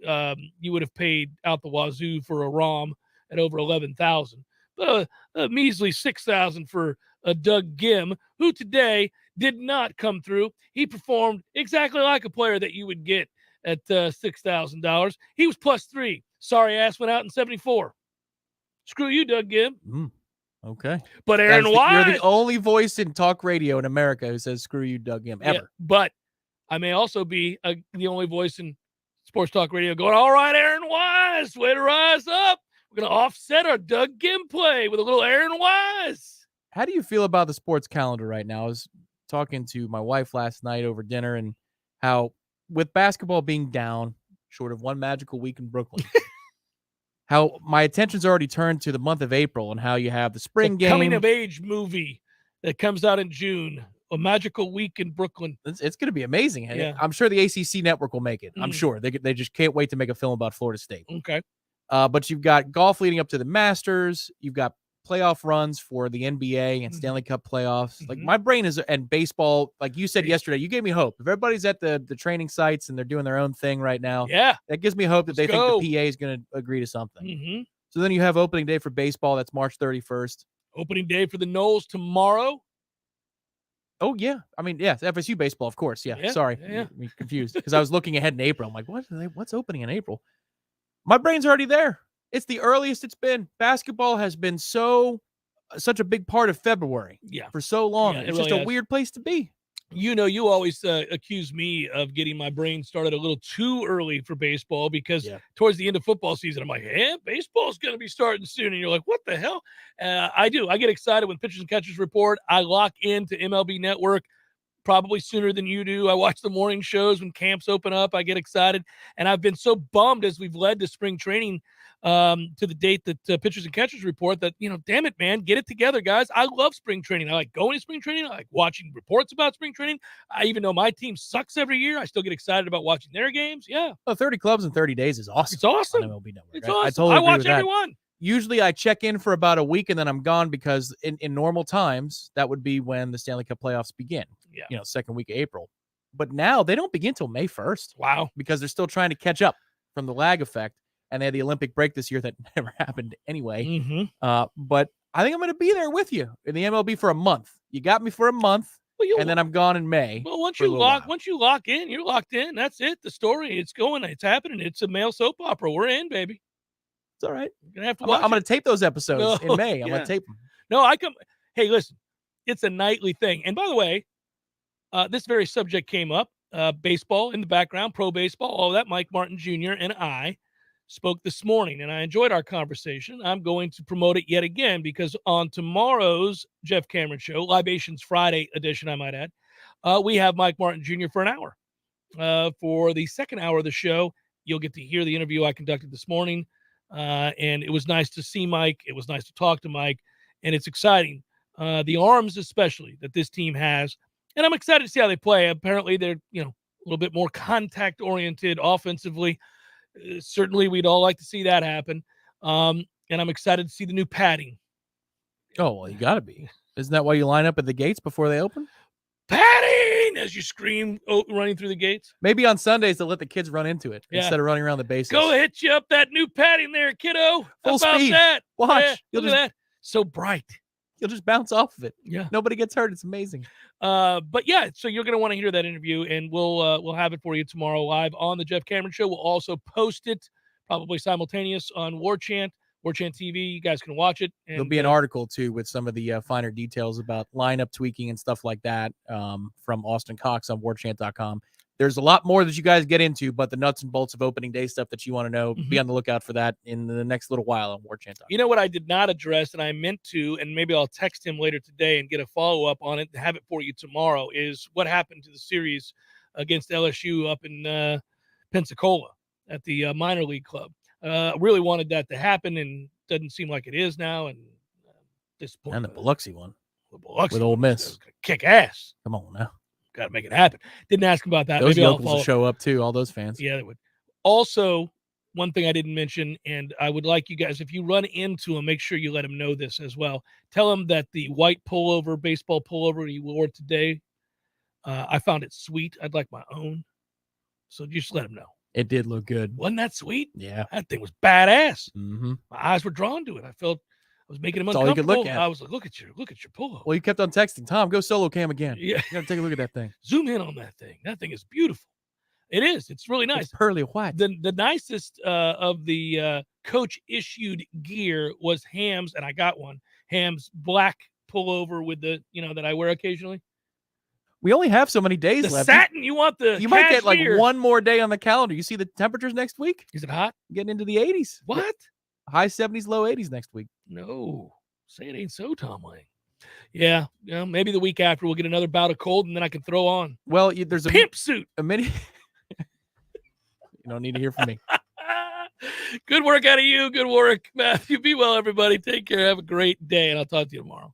you would have paid out the wazoo for a ROM at over 11,000, but a measly 6,000 for a Doug Gim, who today did not come through. He performed exactly like a player that you would get at $6,000. He was +3. Sorry ass went out in 74. Screw you, Doug Gim. Okay. But Aaron Wise. You're the only voice in talk radio in America who says, screw you, Doug Gim, ever. Yeah, but I may also be the only voice in sports talk radio going, all right, Aaron Wise, way to rise up. We're going to offset our Doug Gim play with a little Aaron Wise. How do you feel about the sports calendar right now? I was talking to my wife last night over dinner and how with basketball being down, short of one magical week in Brooklyn, how my attention's already turned to the month of April and how you have the spring game. Coming of age movie that comes out in June. A magical week in Brooklyn. It's going to be amazing. Yeah. I'm sure the ACC network will make it. I'm sure. They just can't wait to make a film about Florida State. Okay. But you've got golf leading up to the Masters. You've got playoff runs for the NBA and Stanley Cup playoffs. Like my brain is, and baseball, like you said yesterday, you gave me hope. If everybody's at the training sites and they're doing their own thing right now, that gives me hope that they think the PA is going to agree to something. So then you have opening day for baseball. That's March 31st. Opening day for the Noles tomorrow. Oh, yeah. I mean, yeah, FSU baseball, of course. Yeah. Sorry. Yeah. I'm confused because I was looking ahead in April. I'm like, what's opening in April? My brain's already there. It's the earliest it's been. Basketball has been such a big part of February for so long. Yeah, it's just a weird place to be. You know, you always accuse me of getting my brain started a little too early for baseball because towards the end of football season, I'm like, baseball's going to be starting soon. And you're like, what the hell? I do. I get excited when pitchers and catchers report. I lock into MLB Network probably sooner than you do. I watch the morning shows when camps open up. I get excited. And I've been so bummed as we've led to spring training to the date that pitchers and catchers report that, damn it, man, get it together, guys. I love spring training. I like going to spring training. I like watching reports about spring training. I even though my team sucks every year, I still get excited about watching their games. Yeah. Well, 30 clubs in 30 days is awesome. It's awesome. On MLB Network. It's awesome. I totally agree watch with that. everyone. Usually I check in for about a week and then I'm gone because in normal times, that would be when the Stanley Cup playoffs begin. Yeah. Second week of April. But now they don't begin till May 1st. Wow. Because they're still trying to catch up from the lag effect. And they had the Olympic break this year that never happened anyway. But I think I'm going to be there with you in the MLB for a month. You got me for a month, and then I'm gone in May. Well, once you lock in, you're locked in. That's it. The story, it's going, it's happening. It's a male soap opera. We're in, baby. It's all right. You're gonna have to watch I'm going to tape those episodes in May. I'm going to tape them. No, I come. Hey, listen, it's a nightly thing. And by the way, this very subject came up. Baseball in the background, pro baseball, all that. Mike Martin Jr. and I spoke this morning, and I enjoyed our conversation. I'm going to promote it yet again because on tomorrow's Jeff Cameron Show, Libations Friday edition, I might add, we have Mike Martin Jr. for an hour. For the second hour of the show, you'll get to hear the interview I conducted this morning, and it was nice to see Mike. It was nice to talk to Mike, and it's exciting. The arms especially that this team has, and I'm excited to see how they play. Apparently, they're a little bit more contact-oriented offensively. Certainly, we'd all like to see that happen. And I'm excited to see the new padding. Oh, well, you got to be. Isn't that why you line up at the gates before they open? Padding! As you scream, running through the gates. Maybe on Sundays, they'll let the kids run into it instead of running around the bases. Go hit you up that new padding there, kiddo. Full How about speed. that? Watch. Yeah, look at that. So bright. You'll just bounce off of it. Yeah. Nobody gets hurt. It's amazing. But yeah, so you're going to want to hear that interview, and we'll have it for you tomorrow live on the Jeff Cameron Show. We'll also post it probably simultaneous on Warchant TV. You guys can watch it. And, there'll be an article too with some of the finer details about lineup tweaking and stuff like that from Austin Cox on Warchant.com. There's a lot more that you guys get into, but the nuts and bolts of opening day stuff that you want to know, be on the lookout for that in the next little while on Warchant.com. You know what I did not address, and I meant to, and maybe I'll text him later today and get a follow-up on it and have it for you tomorrow, is what happened to the series against LSU up in Pensacola at the minor league club. Really wanted that to happen, and doesn't seem like it is now, and disappointed. And the Biloxi one. Biloxi with Ole Miss. Kick ass. Come on now. Got to make it happen. Didn't ask him about that. Those Maybe locals I'll will show up too, all those fans. Yeah, they would. Also, one thing I didn't mention, and I would like you guys, if you run into him, make sure you let him know this as well. Tell him that the white pullover, baseball pullover he wore today, I found it sweet. I'd like my own. So just let him know. It did look good. Wasn't that sweet? Yeah. That thing was badass. Mm-hmm. My eyes were drawn to it. I felt I was making him That's all uncomfortable. you could look at. I was like, look at your pullover. Well, you kept on texting, Tom, go solo cam again. Yeah. You got to take a look at that thing. Zoom in on that thing. That thing is beautiful. It is. It's really nice. It's pearly white. The nicest of the coach issued gear was Ham's, and I got one. Ham's black pullover with the, that I wear occasionally. We only have so many days The left. satin, you want the You might get like cashmere. one more day on the calendar. You see the temperatures next week? Is it hot? Getting into the 80s. What? High 70s, low 80s next week. No. Say it ain't so, Tom Lang. Yeah, maybe the week after we'll get another bout of cold, and then I can throw on. Well, there's a pimp suit. A mini. You don't need to hear from me. Good work out of you. Good work, Matthew. Be well, everybody. Take care. Have a great day, and I'll talk to you tomorrow.